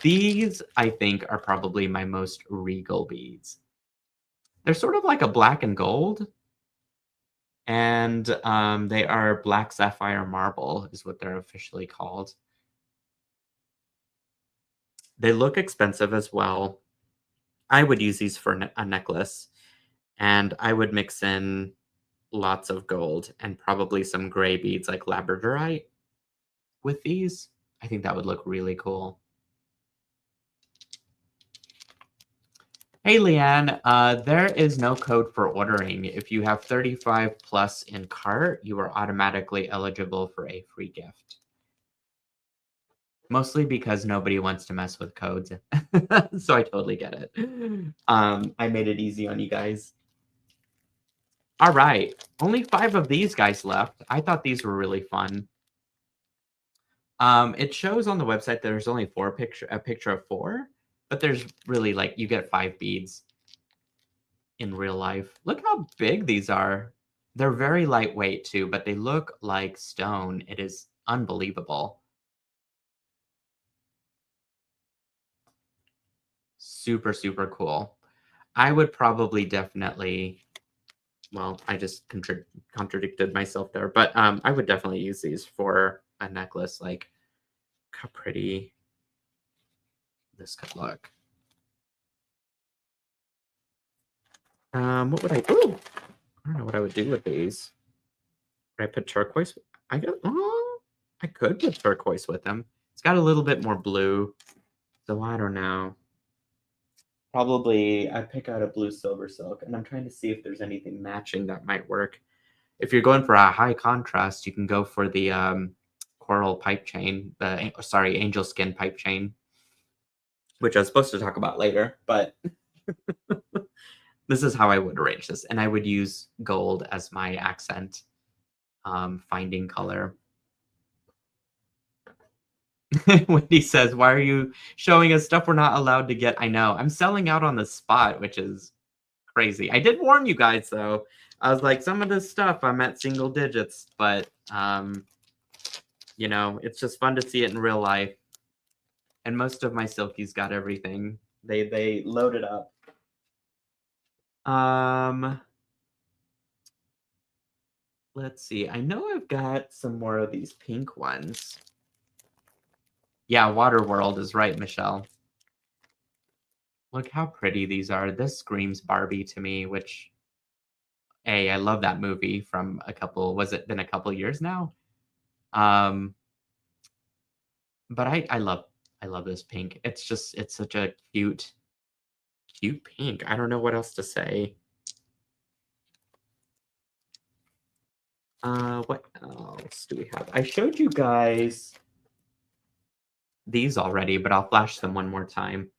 These, I think, are probably my most regal beads. They're sort of like a black and gold, and they are black sapphire marble is what they're officially called. They look expensive as well. I would use these for a necklace, and I would mix in lots of gold and probably some gray beads like labradorite with these. I think that would look really cool. Hey, Leanne, there is no code for ordering. If you have 35 plus in cart, you are automatically eligible for a free gift. Mostly because nobody wants to mess with codes. So I totally get it. I made it easy on you guys. All right. Only 5 of these guys left. I thought these were really fun. It shows on the website there's only a picture of 4, but there's really like you get 5 beads in real life. Look how big these are. They're very lightweight too, but they look like stone. It is unbelievable. Super, super cool. I would probably definitely, well, I just contradicted myself there, but I would definitely use these for a necklace. Like, how pretty this could look. What would I do? I don't know what I would do with these. Would I put turquoise? I could put turquoise with them. It's got a little bit more blue, so I don't know. Probably I pick out a blue silver silk, and I'm trying to see if there's anything matching that might work. If you're going for a high contrast, you can go for the coral pipe chain, angel skin pipe chain, which I was supposed to talk about later, but this is how I would arrange this. And I would use gold as my accent finding color. Wendy says, why are you showing us stuff we're not allowed to get? I know. I'm selling out on the spot, which is crazy. I did warn you guys, though. I was like, some of this stuff I'm at single digits, but, you know, it's just fun to see it in real life. And most of my silkies got everything. They loaded up. Let's see. I know I've got some more of these pink ones. Yeah, Waterworld is right, Michelle. Look how pretty these are. This screams Barbie to me, which, I love that movie from was it been a couple years now? But I love this pink. It's such a cute pink. I don't know what else to say. What else do we have? I showed you guys these already, but I'll flash them one more time.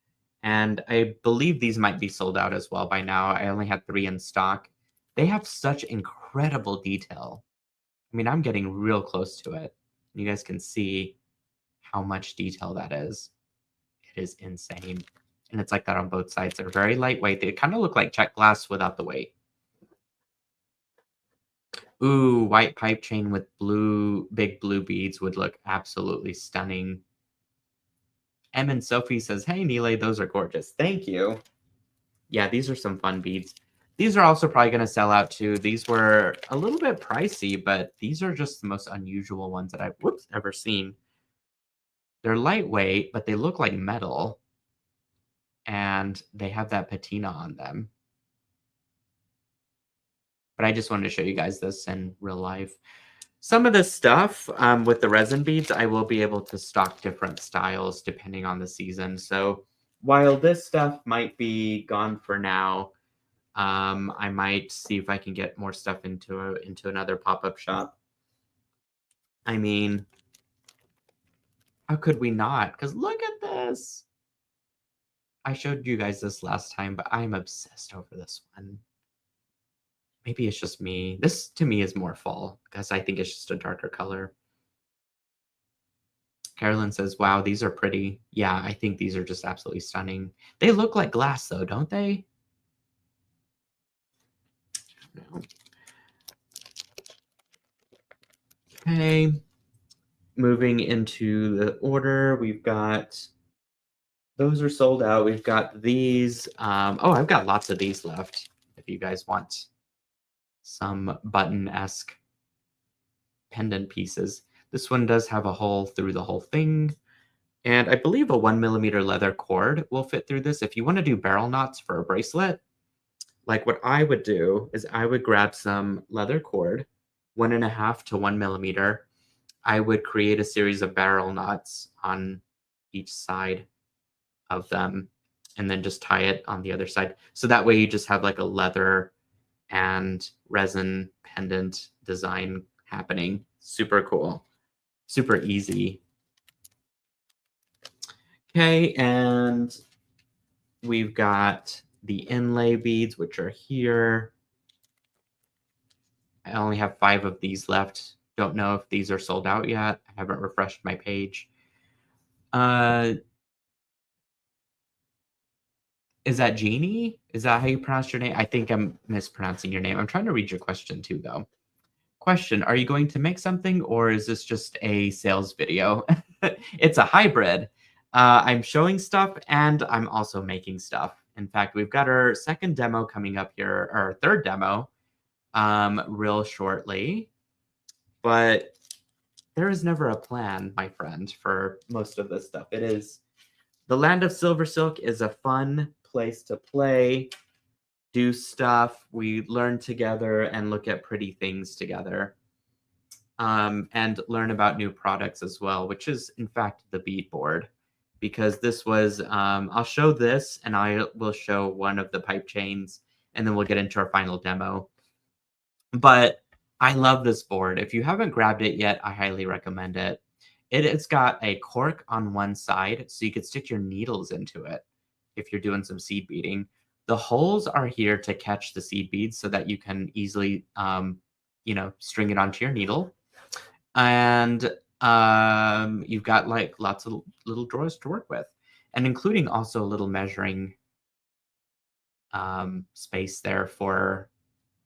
And I believe these might be sold out as well by now. I only had 3 in stock. They have such incredible detail. I mean, I'm getting real close to it. You guys can see how much detail that is. It is insane. And it's like that on both sides. They're very lightweight. They kind of look like check glass without the weight. Ooh, white pipe chain with big blue beads would look absolutely stunning. M and Sophie says, hey, Nealay, those are gorgeous. Thank you. Yeah, these are some fun beads. These are also probably going to sell out too. These were a little bit pricey, but these are just the most unusual ones that I've ever seen. They're lightweight, but they look like metal. And they have that patina on them. But I just wanted to show you guys this in real life. Some of this stuff with the resin beads, I will be able to stock different styles depending on the season. So while this stuff might be gone for now, I might see if I can get more stuff into another pop-up shop. I mean, How could we not? Because look at this. I showed you guys this last time, but I'm obsessed over this one. Maybe it's just me. This to me is more fall because I think it's just a darker color. Carolyn says, wow, these are pretty. Yeah, I think these are just absolutely stunning. They look like glass though, don't they? No. Okay. Moving into the order, we've got those are sold out. We've got these. Oh, I've got lots of these left if you guys want some button-esque pendant pieces. This one does have a hole through the whole thing. And I believe a 1mm leather cord will fit through this. If you want to do barrel knots for a bracelet, like what I would do is I would grab some leather cord, 1.5 to 1mm. I would create a series of barrel knots on each side of them and then just tie it on the other side. So that way you just have like a leather and resin pendant design happening. Super cool. Super easy. Okay, and we've got the inlay beads, which are here. I only have 5 of these left. Don't know if these are sold out yet. I haven't refreshed my page. Is that Jeannie? Is that how you pronounce your name? I think I'm mispronouncing your name. I'm trying to read your question too, though. Question, are you going to make something or is this just a sales video? It's a hybrid. I'm showing stuff and I'm also making stuff. In fact, we've got our second demo coming up here, or third demo, real shortly. But there is never a plan, my friend, for most of this stuff. It is the land of Silver Silk is a fun place to play, do stuff. We learn together and look at pretty things together. And learn about new products as well, which is in fact the bead board, because this was, I'll show this and I will show one of the pipe chains and then we'll get into our final demo. But I love this board. If you haven't grabbed it yet, I highly recommend it. It's got a cork on one side so you could stick your needles into it if you're doing some seed beading. The holes are here to catch the seed beads so that you can easily, string it onto your needle. And you've got like lots of little drawers to work with, and including also a little measuring space there for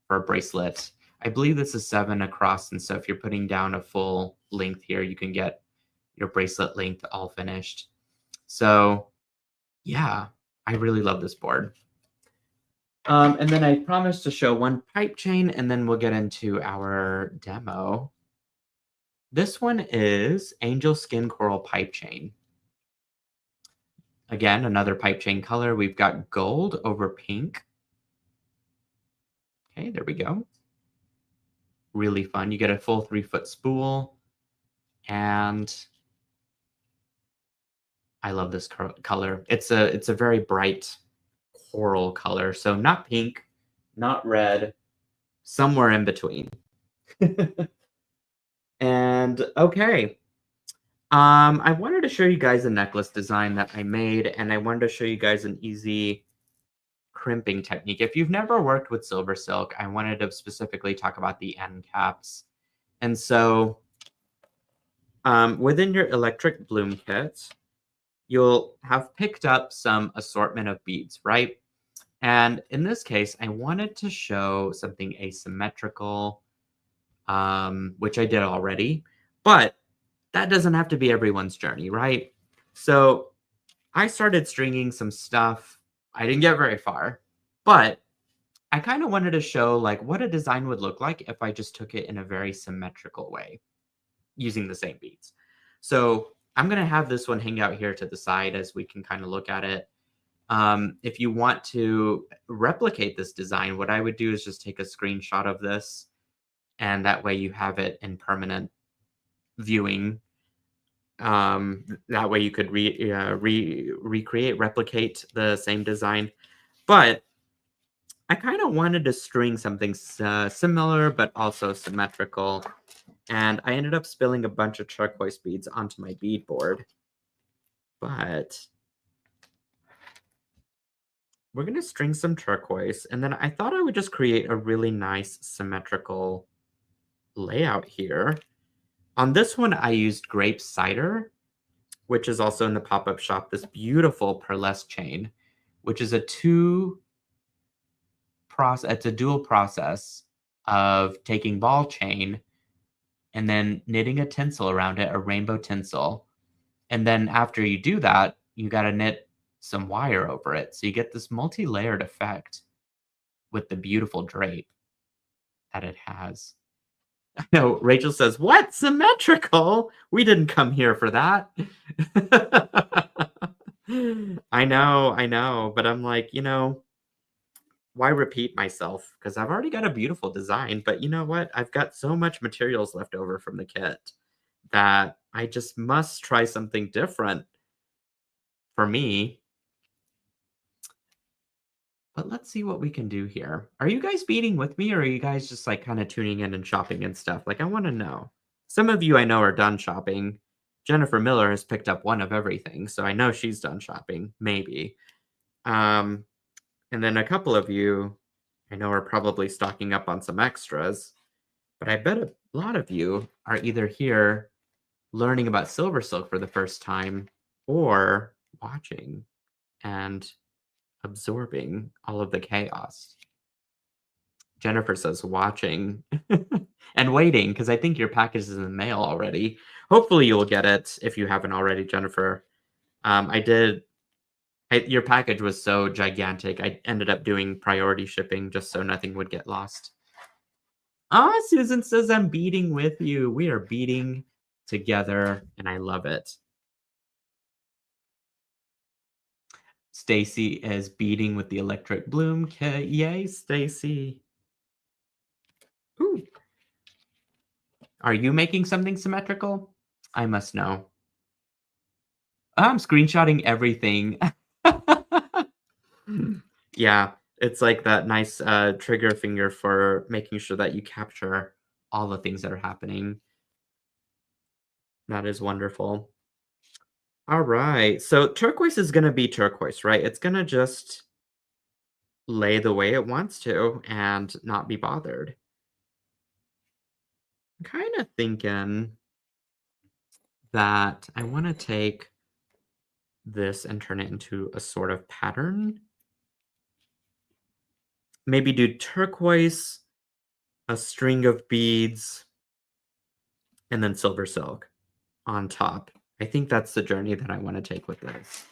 a bracelet. I believe this is 7 across, and so if you're putting down a full length here, you can get your bracelet length all finished. So yeah, I really love this board. And then I promised to show one pipe chain, and then we'll get into our demo. This one is Angel Skin Coral Pipe Chain. Again, another pipe chain color. We've got gold over pink. Okay, there we go. Really fun. You get a full 3-foot spool. And I love this color. It's a very bright coral color. So not pink, not red, somewhere in between. And okay. I wanted to show you guys a necklace design that I made, and I wanted to show you guys an easy crimping technique. If you've never worked with silver silk, I wanted to specifically talk about the end caps. And so within your electric bloom kit, you'll have picked up some assortment of beads, right? And in this case, I wanted to show something asymmetrical, which I did already, but that doesn't have to be everyone's journey, right? So I started stringing some stuff. I didn't get very far, but I kind of wanted to show like what a design would look like if I just took it in a very symmetrical way using the same beads. So I'm going to have this one hang out here to the side as we can kind of look at it. If you want to replicate this design, what I would do is just take a screenshot of this, and that way you have it in permanent viewing. That way you could recreate, replicate the same design. But I kind of wanted to string something similar, but also symmetrical. And I ended up spilling a bunch of turquoise beads onto my bead board. But we're going to string some turquoise. And then I thought I would just create a really nice symmetrical layout here. On this one, I used grape cider, which is also in the pop-up shop, this beautiful pearlesque chain, which is it's a dual process of taking ball chain and then knitting a tinsel around it, a rainbow tinsel. And then after you do that, you got to knit some wire over it. So you get this multi-layered effect with the beautiful drape that it has. No, Rachel says, "What? Symmetrical? We didn't come here for that." I know, but I'm like, why repeat myself? Because I've already got a beautiful design, but you know what? I've got so much materials left over from the kit that I just must try something different for me. But let's see what we can do here. Are you guys beading with me, or are you guys just like kind of tuning in and shopping and stuff? Like, I want to know. Some of you I know are done shopping. Jennifer Miller has picked up one of everything, so I know she's done shopping, maybe. And then a couple of you I know are probably stocking up on some extras, but I bet a lot of you are either here learning about Silver Silk for the first time or watching and absorbing all of the chaos. Jennifer says watching and waiting because I think your package is in the mail already. Hopefully you'll get it if you haven't already, Jennifer. I did. Your package was so gigantic. I ended up doing priority shipping just so nothing would get lost. Ah, Susan says I'm beading with you. We are beading together, and I love it. Stacy is beading with the electric bloom kit. Yay, Stacy. Ooh. Are you making something symmetrical? I must know. I'm screenshotting everything. Yeah, it's like that nice trigger finger for making sure that you capture all the things that are happening. That is wonderful. All right, so turquoise is going to be turquoise, right? It's going to just lay the way it wants to and not be bothered. I'm kind of thinking that I want to take this and turn it into a sort of pattern. Maybe do turquoise, a string of beads, and then silver silk on top. I think that's the journey that I want to take with this.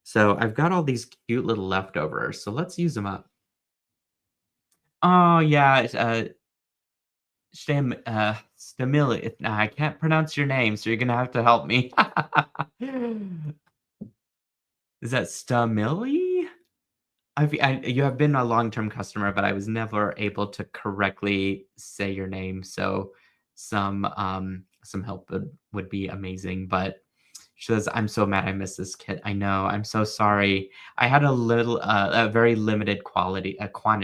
So I've got all these cute little leftovers, so let's use them up. Oh yeah, Stamili. I can't pronounce your name, so you're gonna have to help me. Is that Stamili? You have been a long-term customer, but I was never able to correctly say your name, so some help would be amazing. But she says, "I'm so mad I missed this kit. I know. I'm so sorry. I had a very limited quantity. I can't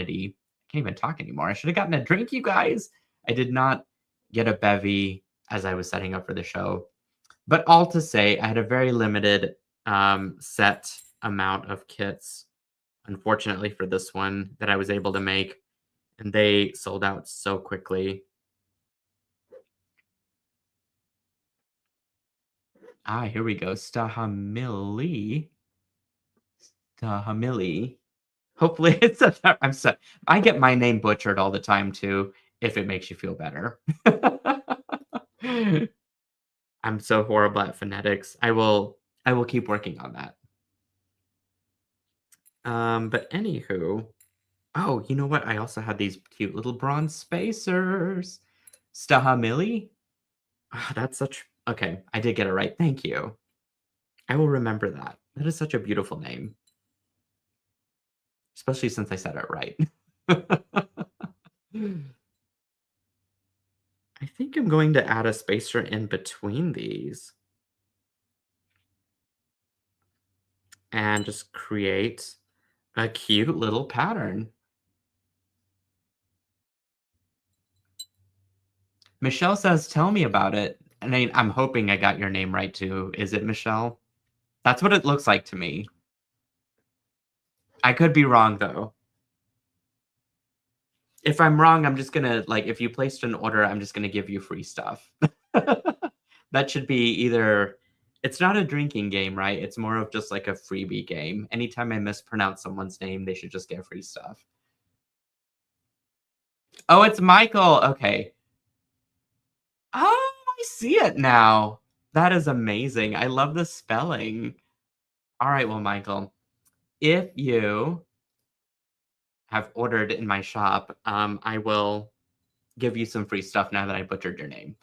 even talk anymore. I should have gotten a drink, you guys. I did not get a bevy as I was setting up for the show. But all to say, I had a very limited set amount of kits, unfortunately for this one, that I was able to make, and they sold out so quickly. Ah, here we go. Stahamili. Stahamili. Hopefully it's I'm so I get my name butchered all the time too, if it makes you feel better. I'm so horrible at phonetics. I will keep working on that. But anywho, oh, you know what? I also had these cute little bronze spacers. Stahamili? Ah, that's such okay, I did get it right. Thank you. I will remember that. That is such a beautiful name, especially since I said it right. I think I'm going to add a spacer in between these and just create a cute little pattern. Michelle says, "Tell me about it." And I'm hoping I got your name right too. Is it Michelle? That's what it looks like to me. I could be wrong though. If I'm wrong, I'm just gonna like if you placed an order, I'm just gonna give you free stuff. That should be either it's not a drinking game, right? It's more of just like a freebie game. Anytime I mispronounce someone's name, they should just get free stuff. Oh, it's Michael. Okay. Oh, I see it now. That is amazing. I love the spelling. All right, well, Michael, if you have ordered in my shop, I will give you some free stuff now that I butchered your name.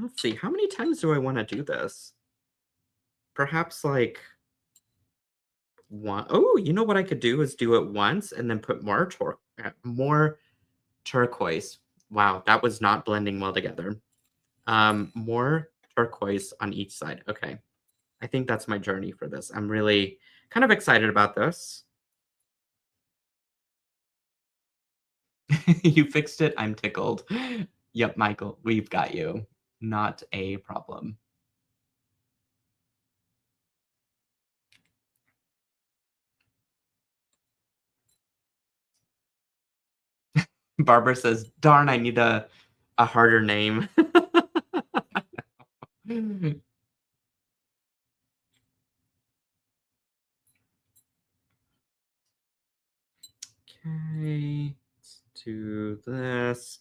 Let's see, how many times do I want to do this? Perhaps like one. Oh, you know what I could do is do it once and then put more turquoise. Wow, that was not blending well together. More turquoise on each side. Okay. I think that's my journey for this. I'm really kind of excited about this. You fixed it. I'm tickled. Yep, Michael, we've got you. Not a problem. Barbara says, "Darn, I need a harder name." Okay, let's do this.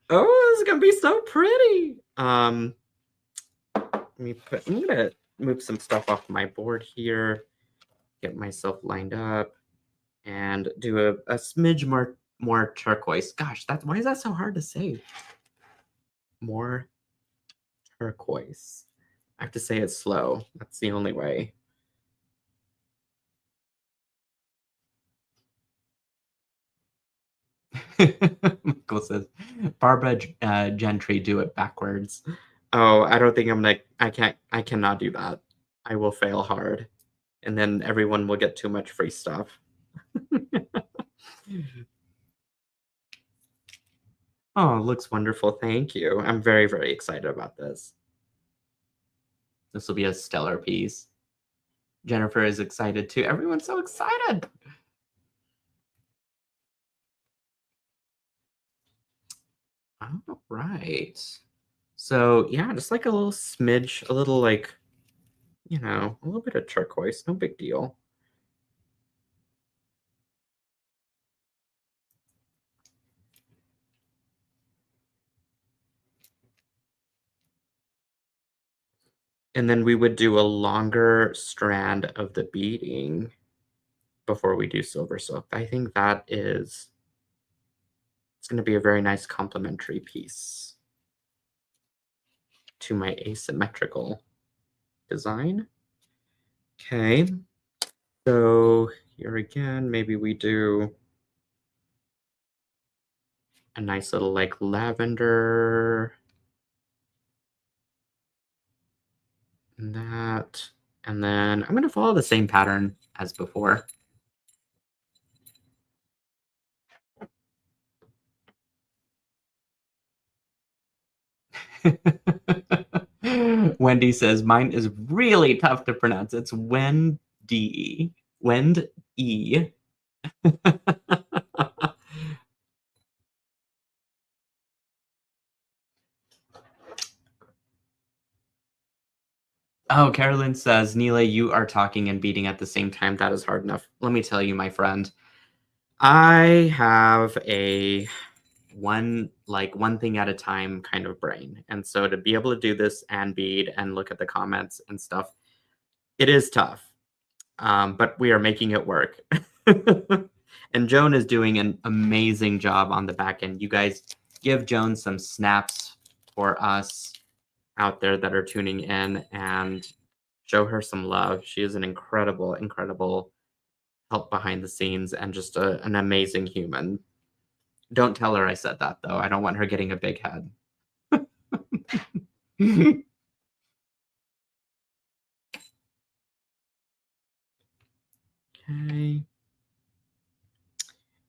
Oh, this is gonna be so pretty. I'm gonna move some stuff off my board here, get myself lined up, and do a smidge more turquoise. Gosh, that's why is that so hard to say? More turquoise. I have to say it slow. That's the only way. Michael says, Barbara Gentry, do it backwards. Oh, I don't think I'm like, I cannot do that. I will fail hard. And then everyone will get too much free stuff. Oh, it looks wonderful. Thank you. I'm very, very excited about this. This will be a stellar piece. Jennifer is excited too. Everyone's so excited. All right. So yeah, just like a little smidge, a little like, a little bit of turquoise, no big deal. And then we would do a longer strand of the beading before we do silver silk. I think it's going to be a very nice complementary piece to my asymmetrical design. Okay, so here again, maybe we do a nice little like lavender and that. And then I'm going to follow the same pattern as before. Wendy says mine is really tough to pronounce. It's Wendy. Wend E. Oh, Carolyn says, Nealay, you are talking and beating at the same time. That is hard enough. Let me tell you, my friend. I have a one thing at a time kind of brain. And so to be able to do this and bead and look at the comments and stuff, it is tough. But we are making it work. And Joan is doing an amazing job on the back end. You guys give Joan some snaps for us out there that are tuning in and show her some love. She is an incredible, incredible help behind the scenes and just an amazing human. Don't tell her I said that, though. I don't want her getting a big head. Okay.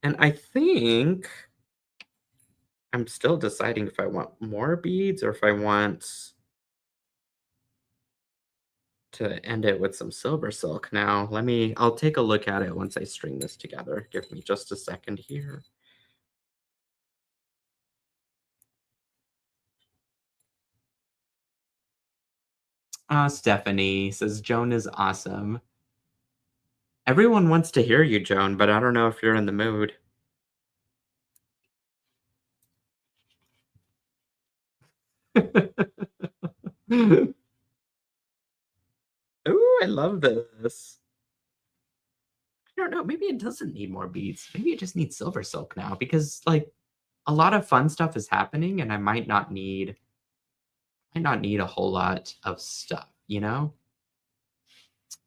And I think I'm still deciding if I want more beads or if I want to end it with some silver silk. Now, I'll take a look at it once I string this together. Give me just a second here. Stephanie says Joan is awesome. Everyone wants to hear you, Joan, but I don't know if you're in the mood. Ooh, I love this. I don't know. Maybe it doesn't need more beads. Maybe it just needs silver silk now because like a lot of fun stuff is happening and I might not need a whole lot of stuff, you know?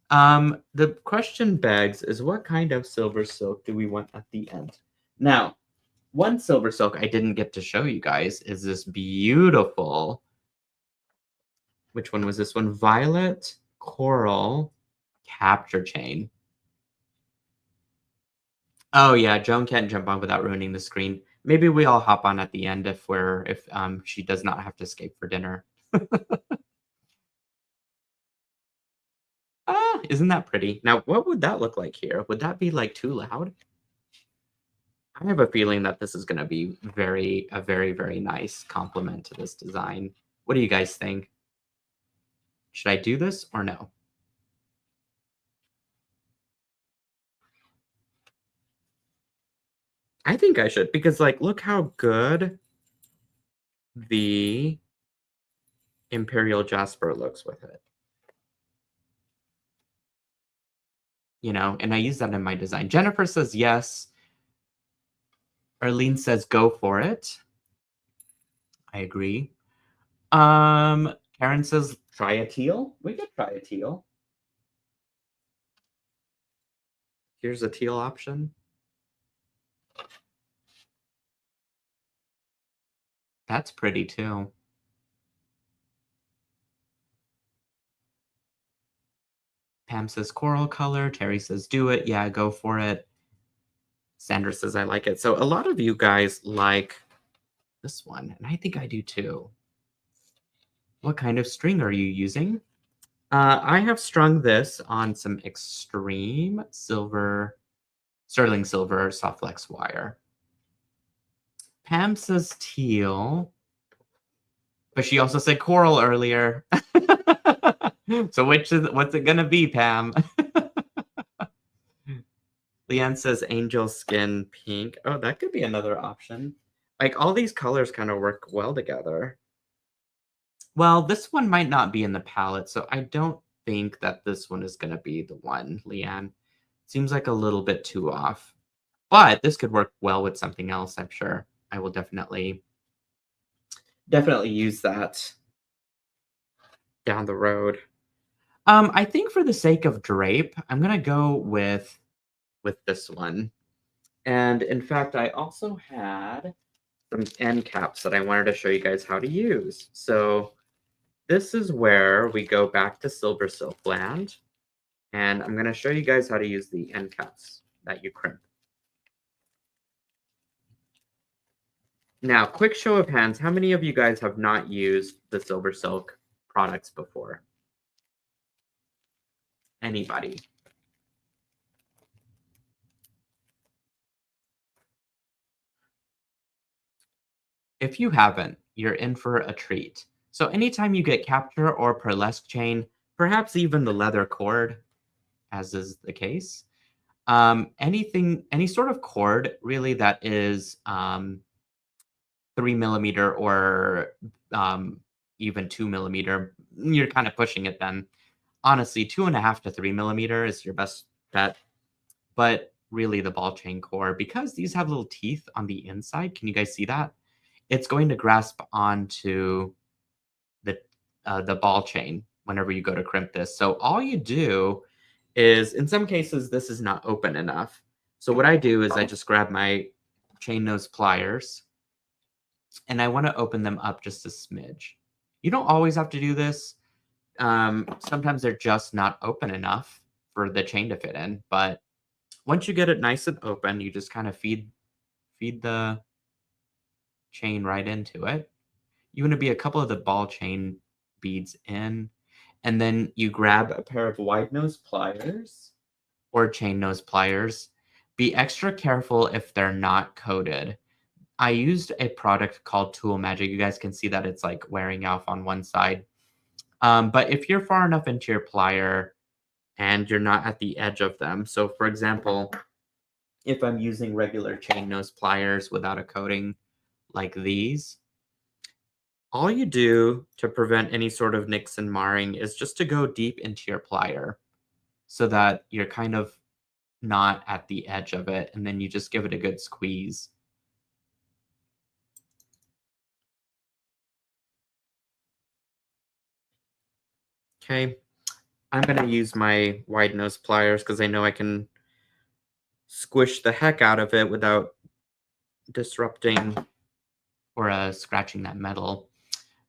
The question begs is what kind of silver silk do we want at the end? Now, one silver silk I didn't get to show you guys is this beautiful, which one was this one? Violet Coral Capture Chain. Oh yeah, Joan can't jump on without ruining the screen. Maybe we all hop on at the end if she does not have to escape for dinner. Ah, isn't that pretty? Now, what would that look like here? Would that be like too loud? I have a feeling that this is going to be a very, very nice compliment to this design. What do you guys think? Should I do this or no? I think I should because like look how good the Imperial Jasper looks with it. You know, and I use that in my design. Jennifer says yes. Arlene says go for it. I agree. Karen says try a teal. We could try a teal. Here's a teal option. That's pretty too. Pam says coral color. Terry says do it. Yeah, go for it. Sandra says I like it. So a lot of you guys like this one, and I think I do too. What kind of string are you using? I have strung this on some extreme silver, sterling silver soft flex wire. Pam says teal, but she also said coral earlier. So what's it gonna be, Pam? Leanne says angel skin pink. Oh, that could be another option. Like all these colors kind of work well together. Well, this one might not be in the palette, so I don't think that this one is going to be the one, Leanne. Seems like a little bit too off. But this could work well with something else, I'm sure. I will definitely use that down the road. I think for the sake of drape, I'm going to go with this one. And in fact, I also had some end caps that I wanted to show you guys how to use. So this is where we go back to Silver Silk Land, and I'm going to show you guys how to use the end caps that you crimp. Now, quick show of hands, how many of you guys have not used the Silver Silk products before? Anybody? If you haven't, you're in for a treat. So anytime you get capture or burlesque chain, perhaps even the leather cord, as is the case, any sort of cord really that is 3 millimeter or even 2 millimeter, you're kind of pushing it then. Honestly, 2.5 to 3 millimeter is your best bet. But really, the ball chain core, because these have little teeth on the inside, can you guys see that? It's going to grasp onto the ball chain whenever you go to crimp this. So all you do is, in some cases, this is not open enough. So what I do is I just grab my chain nose pliers and I want to open them up just a smidge. You don't always have to do this. Sometimes they're just not open enough for the chain to fit in, but Once you get it nice and open, you just kind of feed the chain right into it. You want to be a couple of the ball chain beads in, and then you grab a pair of wide nose pliers or chain nose pliers. Be extra careful if they're not coated. I used a product called Tool Magic. You guys can see that it's like wearing off on one side. But if you're far enough into your plier and you're not at the edge of them, so for example, if I'm using regular chain nose pliers without a coating like these, all you do to prevent any sort of nicks and marring is just to go deep into your plier so that you're kind of not at the edge of it, and then you just give it a good squeeze. Okay, I'm gonna use my wide nose pliers because I know I can squish the heck out of it without disrupting or scratching that metal.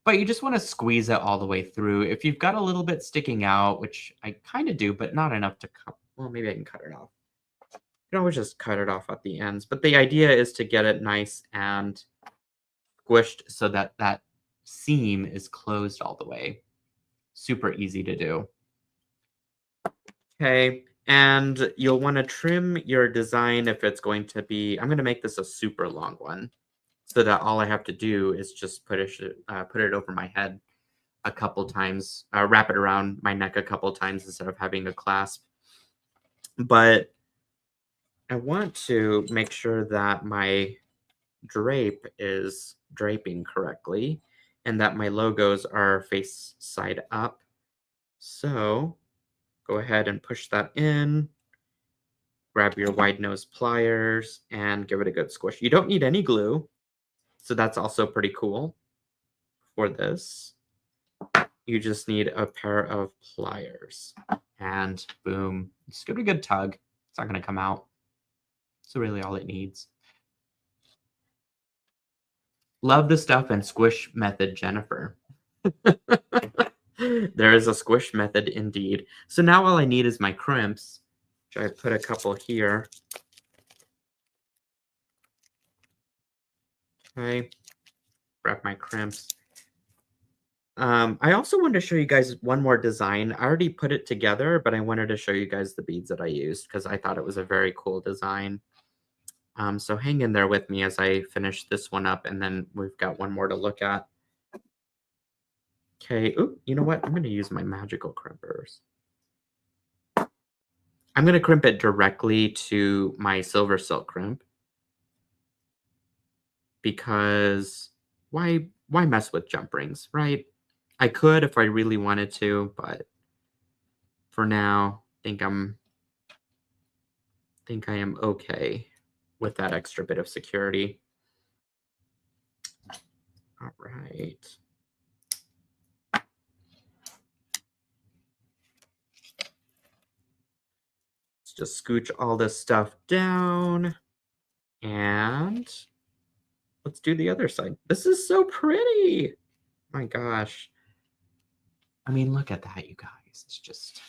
But you just want to squeeze it all the way through. If you've got a little bit sticking out, which I kind of do, but not enough to cut, well, maybe I can cut it off. You can always just cut it off at the ends. But the idea is to get it nice and squished so that that seam is closed all the way. Super easy to do. Okay, and you'll want to trim your design if it's going to be, I'm going to make this a super long one so that all I have to do is just put it over my head a couple times, wrap it around my neck a couple times instead of having a clasp. But I want to make sure that my drape is draping correctly and that my logos are face side up. So go ahead and push that in, grab your wide nose pliers and give it a good squish. You don't need any glue, so that's also pretty cool for this. You just need a pair of pliers and boom, just give it a good tug. It's not going to come out. So really all it needs. Love the stuff and squish method, Jennifer. There is a squish method indeed. So now all I need is my crimps, which I put a couple here. Okay, grab my crimps. I also wanted to show you guys one more design. I already put it together, but I wanted to show you guys the beads that I used because I thought it was a very cool design. So hang in there with me as I finish this one up, and then we've got one more to look at. Okay, ooh, you know what? I'm going to use my magical crimpers. I'm going to crimp it directly to my silver silk crimp because why mess with jump rings, right? I could if I really wanted to, but for now, think I am okay with that extra bit of security. All right. Let's just scooch all this stuff down and let's do the other side. This is so pretty. My gosh. I mean, look at that, you guys. It's just,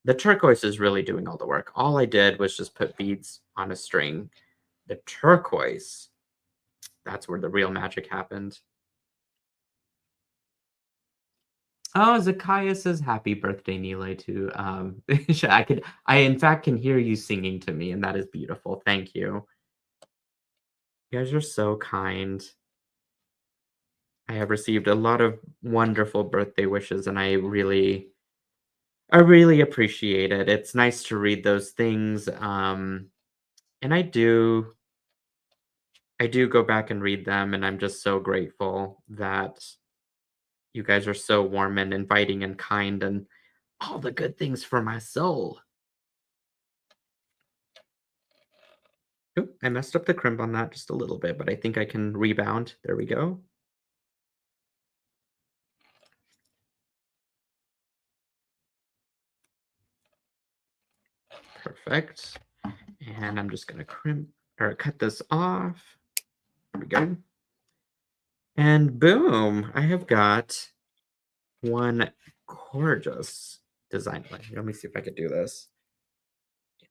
the turquoise is really doing all the work. All I did was just put beads on a string. The turquoise, that's where the real magic happened. Oh, Zakaya says happy birthday, Nealay, too. I in fact can hear you singing to me, and that is beautiful. Thank you. You guys are so kind. I have received a lot of wonderful birthday wishes, and I really appreciate it. It's nice to read those things. And I do go back and read them, and I'm just so grateful that you guys are so warm and inviting and kind and all the good things for my soul. Oop, I messed up the crimp on that just a little bit, but I think I can rebound. There we go. Perfect. And I'm just gonna crimp or cut this off. There we go. And boom, I have got one gorgeous design. Let me see if I could do this.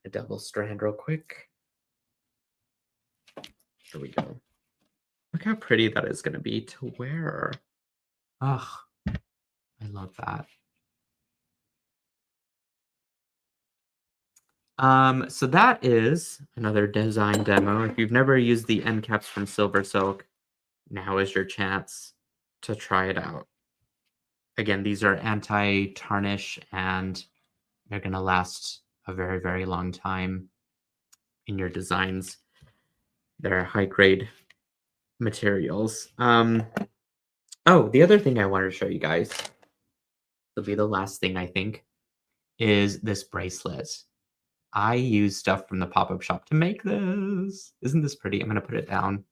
a double strand real quick. Here we go. Look how pretty that is going to be to wear. Ugh, I love that. So that is another design demo. If you've never used the end caps from Silver Silk, now is your chance to try it out. Again, these are anti-tarnish and they're going to last a very, very long time in your designs. They're high-grade materials. Oh, the other thing I wanted to show you guys, will be the last thing I think, is this bracelet. I use stuff from the pop-up shop to make this. Isn't this pretty? I'm going to put it down.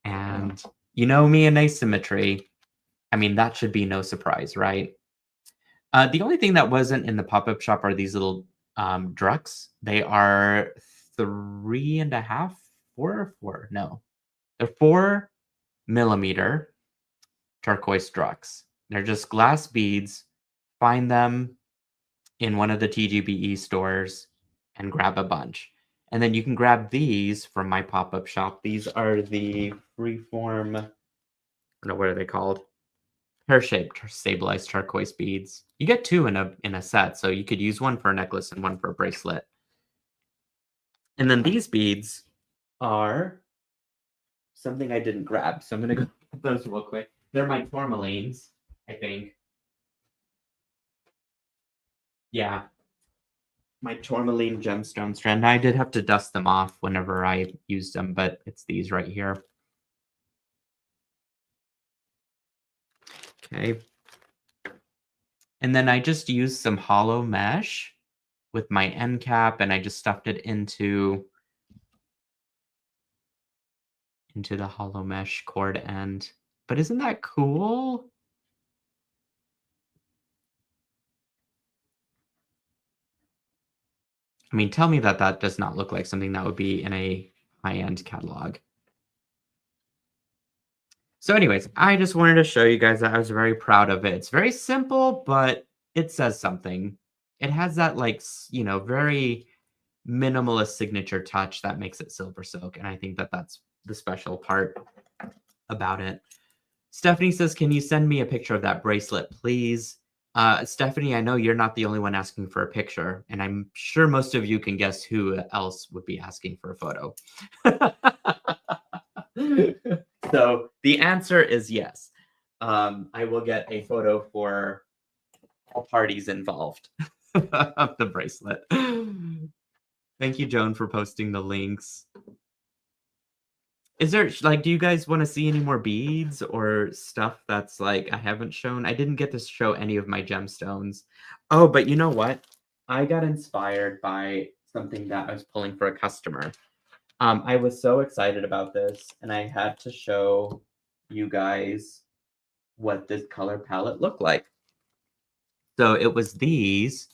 And you know me and asymmetry. I mean, that should be no surprise, right? The only thing that wasn't in the pop-up shop are these little drucks. They are 3.5, 4. No, they're 4mm turquoise drucks. They're just glass beads. Find them in one of the TGBE stores and grab a bunch. And then you can grab these from my pop-up shop. These are the freeform, I don't know, what are they called? Pear-shaped stabilized turquoise beads. You get 2 in a set, so you could use one for a necklace and one for a bracelet. And then these beads are something I didn't grab, so I'm going to go get those real quick. They're my tourmalines, I think. Yeah. My tourmaline gemstone strand. I did have to dust them off whenever I used them, but it's these right here. Okay. And then I just used some hollow mesh with my end cap, and I just stuffed it into the hollow mesh cord end. But isn't that cool? I mean, tell me that that does not look like something that would be in a high-end catalog. So anyways, I just wanted to show you guys that I was very proud of it. It's very simple, but it says something. It has that, like, you know, very minimalist signature touch that makes it Silver Silk, and I think that that's the special part about it. Stephanie says, can you send me a picture of that bracelet, please? Stephanie, I know you're not the only one asking for a picture, and I'm sure most of you can guess who else would be asking for a photo. So the answer is yes. I will get a photo for all parties involved of the bracelet. Thank you, Joan, for posting the links. Is there, like, do you guys want to see any more beads or stuff that's, like, I haven't shown? I didn't get to show any of my gemstones. Oh, but you know what? I got inspired by something that I was pulling for a customer. I was so excited about this, and I had to show you guys what this color palette looked like. So it was these,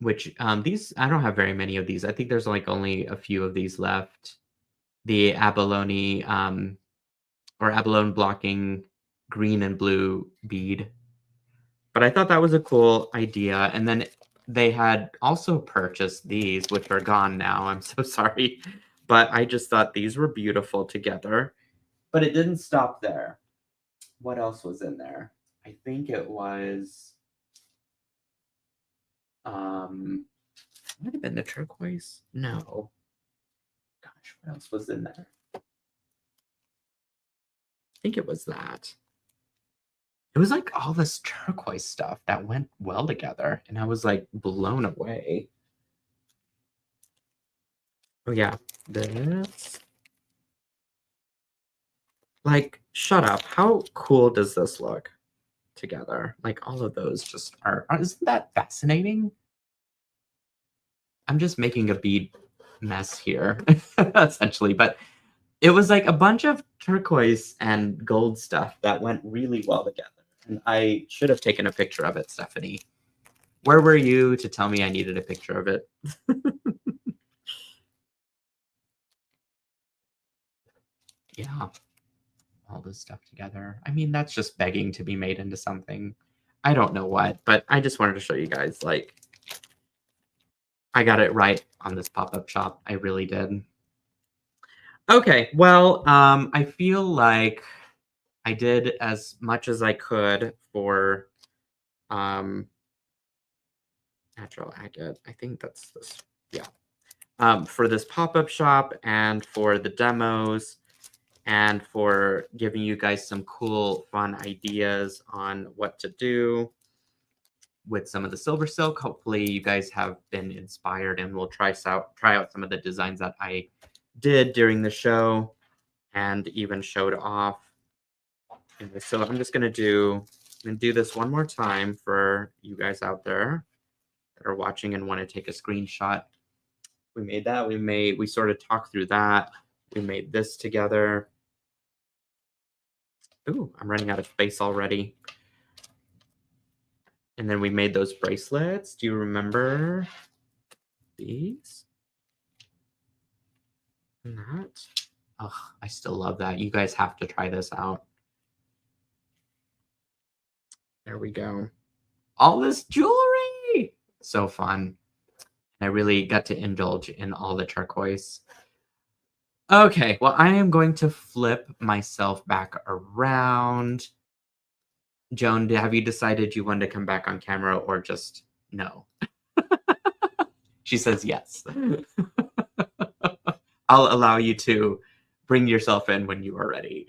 which these, I don't have very many of these. I think there's like only a few of these left. The abalone or abalone blocking green and blue bead. But I thought that was a cool idea. And then they had also purchased these, which are gone now. I'm so sorry. But I just thought these were beautiful together. But it didn't stop there. What else was in there? I think it was might have been the turquoise. No. Gosh, what else was in there? I think it was that. It was like all this turquoise stuff that went well together, and I was like blown away. Oh yeah, this. Like, shut up. How cool does this look together? Like, all of those just are isn't that fascinating? I'm just making a bead mess here, essentially, but it was like a bunch of turquoise and gold stuff that went really well together. And I should have taken a picture of it, Stephanie. Where were you to tell me I needed a picture of it? Yeah, all this stuff together. I mean, that's just begging to be made into something. I don't know what, but I just wanted to show you guys, like, I got it right on this pop-up shop. I really did. Okay, well, I feel like I did as much as I could for um natural agate. I think that's this. Yeah. For this pop-up shop and for the demos and for giving you guys some cool, fun ideas on what to do with some of the silver silk. Hopefully you guys have been inspired and will try out some of the designs that I did during the show and even showed off. So I'm just gonna do this one more time for you guys out there that are watching and want to take a screenshot. We made that. We sort of talked through that. We made this together. Ooh, I'm running out of space already. And then we made those bracelets. Do you remember these? And that? Oh, I still love that. You guys have to try this out. There we go. All this jewelry. So fun. I really got to indulge in all the turquoise. Okay, well, I am going to flip myself back around. Joan, have you decided you want to come back on camera or just no? She says yes. I'll allow you to bring yourself in when you are ready.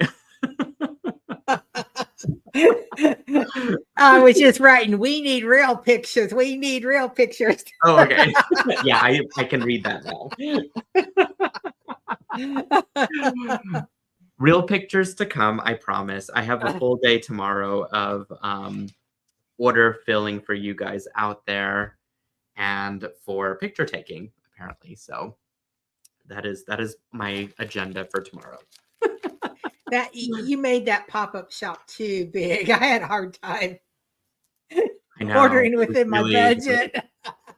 I was just writing, we need real pictures. We need real pictures. Oh, okay. Yeah, I can read that now. Real pictures to come, I promise. I have a full day tomorrow of order filling for you guys out there and for picture taking, apparently. So that is my agenda for tomorrow. That you made that pop-up shop too big. I had a hard time ordering within my budget.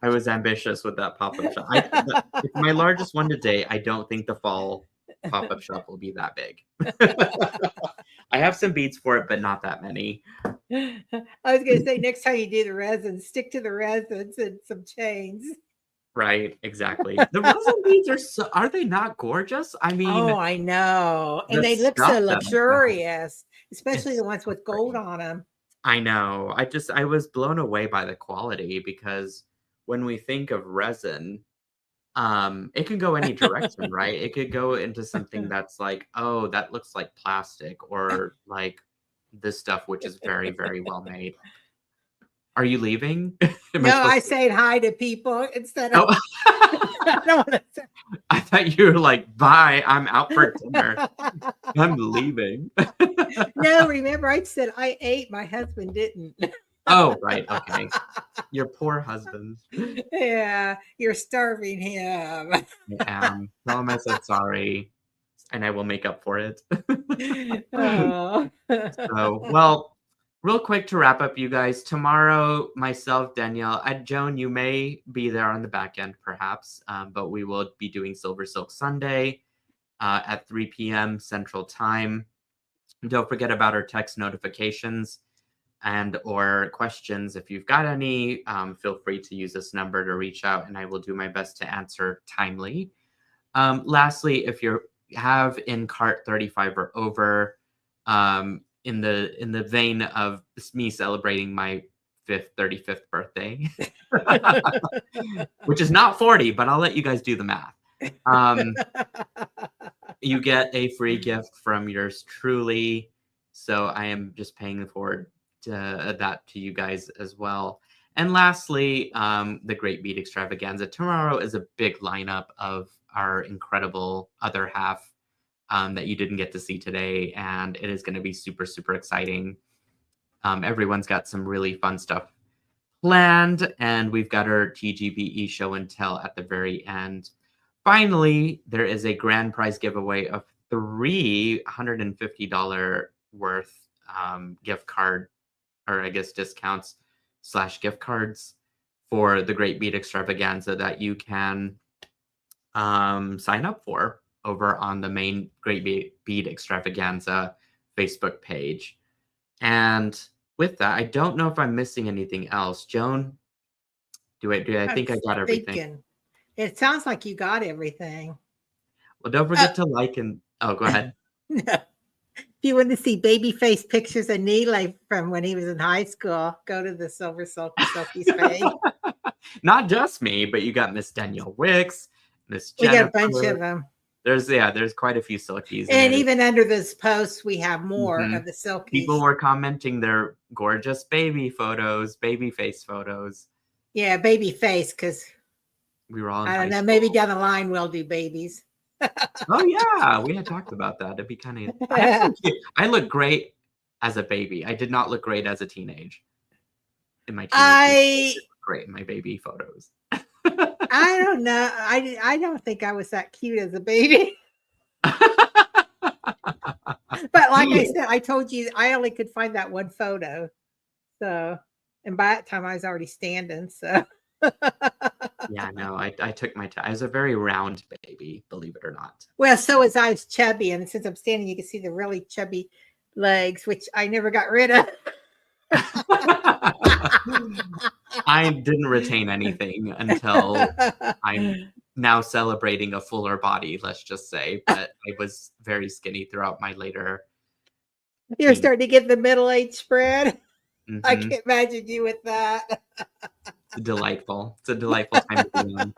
I was ambitious with that pop-up shop. It's my largest one to date. I don't think the fall pop-up shop will be that big. I have some beads for it, but not that many. I was going to say, next time you do the resin, stick to the resins and some chains. Right, exactly. The resin beads are they not gorgeous? I mean, oh, I know. And they look so luxurious, especially the ones with gold on them. I know. I was blown away by the quality because when we think of resin, it can go any direction, right? It could go into something that's like, oh, that looks like plastic, or like this stuff, which is very, very well made. Are you leaving? No, I said hi to people instead of. Oh. I don't want to say. I thought you were like, bye, I'm out for dinner. I'm leaving. No, remember I said I ate, my husband didn't. Oh, right. Okay. Your poor husband. Yeah, you're starving him. I am. Tell him I said sorry, and I will make up for it. Oh. So, well, real quick to wrap up, you guys. Tomorrow, myself, Danielle, Joan, you may be there on the back end, perhaps, but we will be doing Silver Silk Sunday at 3 p.m. Central Time. Don't forget about our text notifications and or questions. If you've got any, feel free to use this number to reach out, and I will do my best to answer timely. Lastly, if you have in cart 35 or over, in the vein of me celebrating my 35th birthday, which is not 40, but I'll let you guys do the math. You get a free gift from yours truly. So I am just paying forward that to you guys as well. And lastly, the Great Bead Extravaganza. Tomorrow is a big lineup of our incredible other half that you didn't get to see today. And it is going to be super, super exciting. Everyone's got some really fun stuff planned. And we've got our TGBE show and tell at the very end. Finally, there is a grand prize giveaway of $350 worth gift card, or I guess discounts / gift cards for the Great Bead Extravaganza that you can sign up for over on the main Great Bead Extravaganza Facebook page. And with that, I don't know if I'm missing anything else. Joan, do I think I got everything? It sounds like you got everything. Well, don't forget to like and go ahead. No. If you want to see baby face pictures of Nealay from when he was in high school, go to the Silver Silky's page. Not just me, but you got Miss Danielle Wicks, Miss Jennifer. We Jennifer. got a bunch of them. There's quite a few Silkies. And even under this post, we have more of the Silkies. People were commenting their gorgeous baby photos, baby face photos. Yeah, baby face, because we were all in I don't know, school. Maybe down the line we'll do babies. Oh yeah, we had talked about that. It'd be kind of. I look great as a baby. I did not look great as a teenage. In my teenage I look great in my baby photos. I don't know. I don't think I was that cute as a baby. But like I said, I told you I only could find that one photo. So, and by that time I was already standing. So. Yeah, no, I took my time. I was a very round baby, believe it or not. Well, so as I was chubby, and since I'm standing, you can see the really chubby legs, which I never got rid of. I didn't retain anything until I'm now celebrating a fuller body, let's just say. But I was very skinny throughout my later. You're starting to get the middle-age spread. I can't imagine you with that. Delightful. It's a delightful time to be on.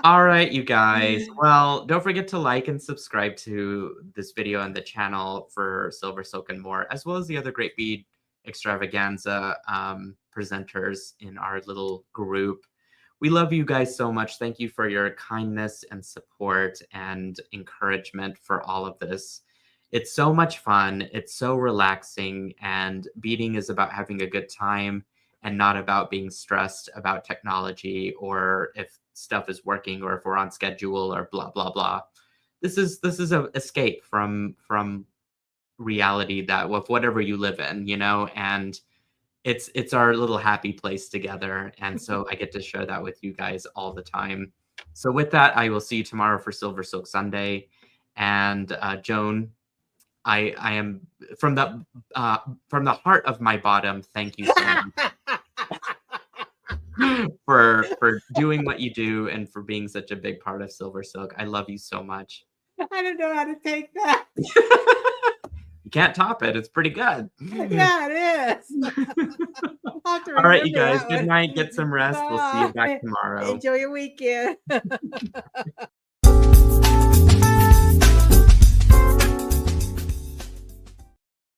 All right, you guys. Well, don't forget to like and subscribe to this video and the channel for Silver Silk and more, as well as the other great bead extravaganza presenters in our little group. We love you guys so much. Thank you for your kindness and support and encouragement for all of this. It's so much fun. It's so relaxing, and beading is about having a good time and not about being stressed about technology or if stuff is working or if we're on schedule or blah blah blah. This is an escape from reality that with whatever you live in, you know, and it's our little happy place together. And so I get to share that with you guys all the time. So with that, I will see you tomorrow for Silver Silk Sunday. And Joan, I am from the heart of my bottom. Thank you so much for doing what you do and for being such a big part of Silver Silk. I love you so much. I don't know how to take that. You can't top it. It's pretty good. Yeah, it is. All right, you guys. Good night. Get some rest. We'll see you back tomorrow. Enjoy your weekend.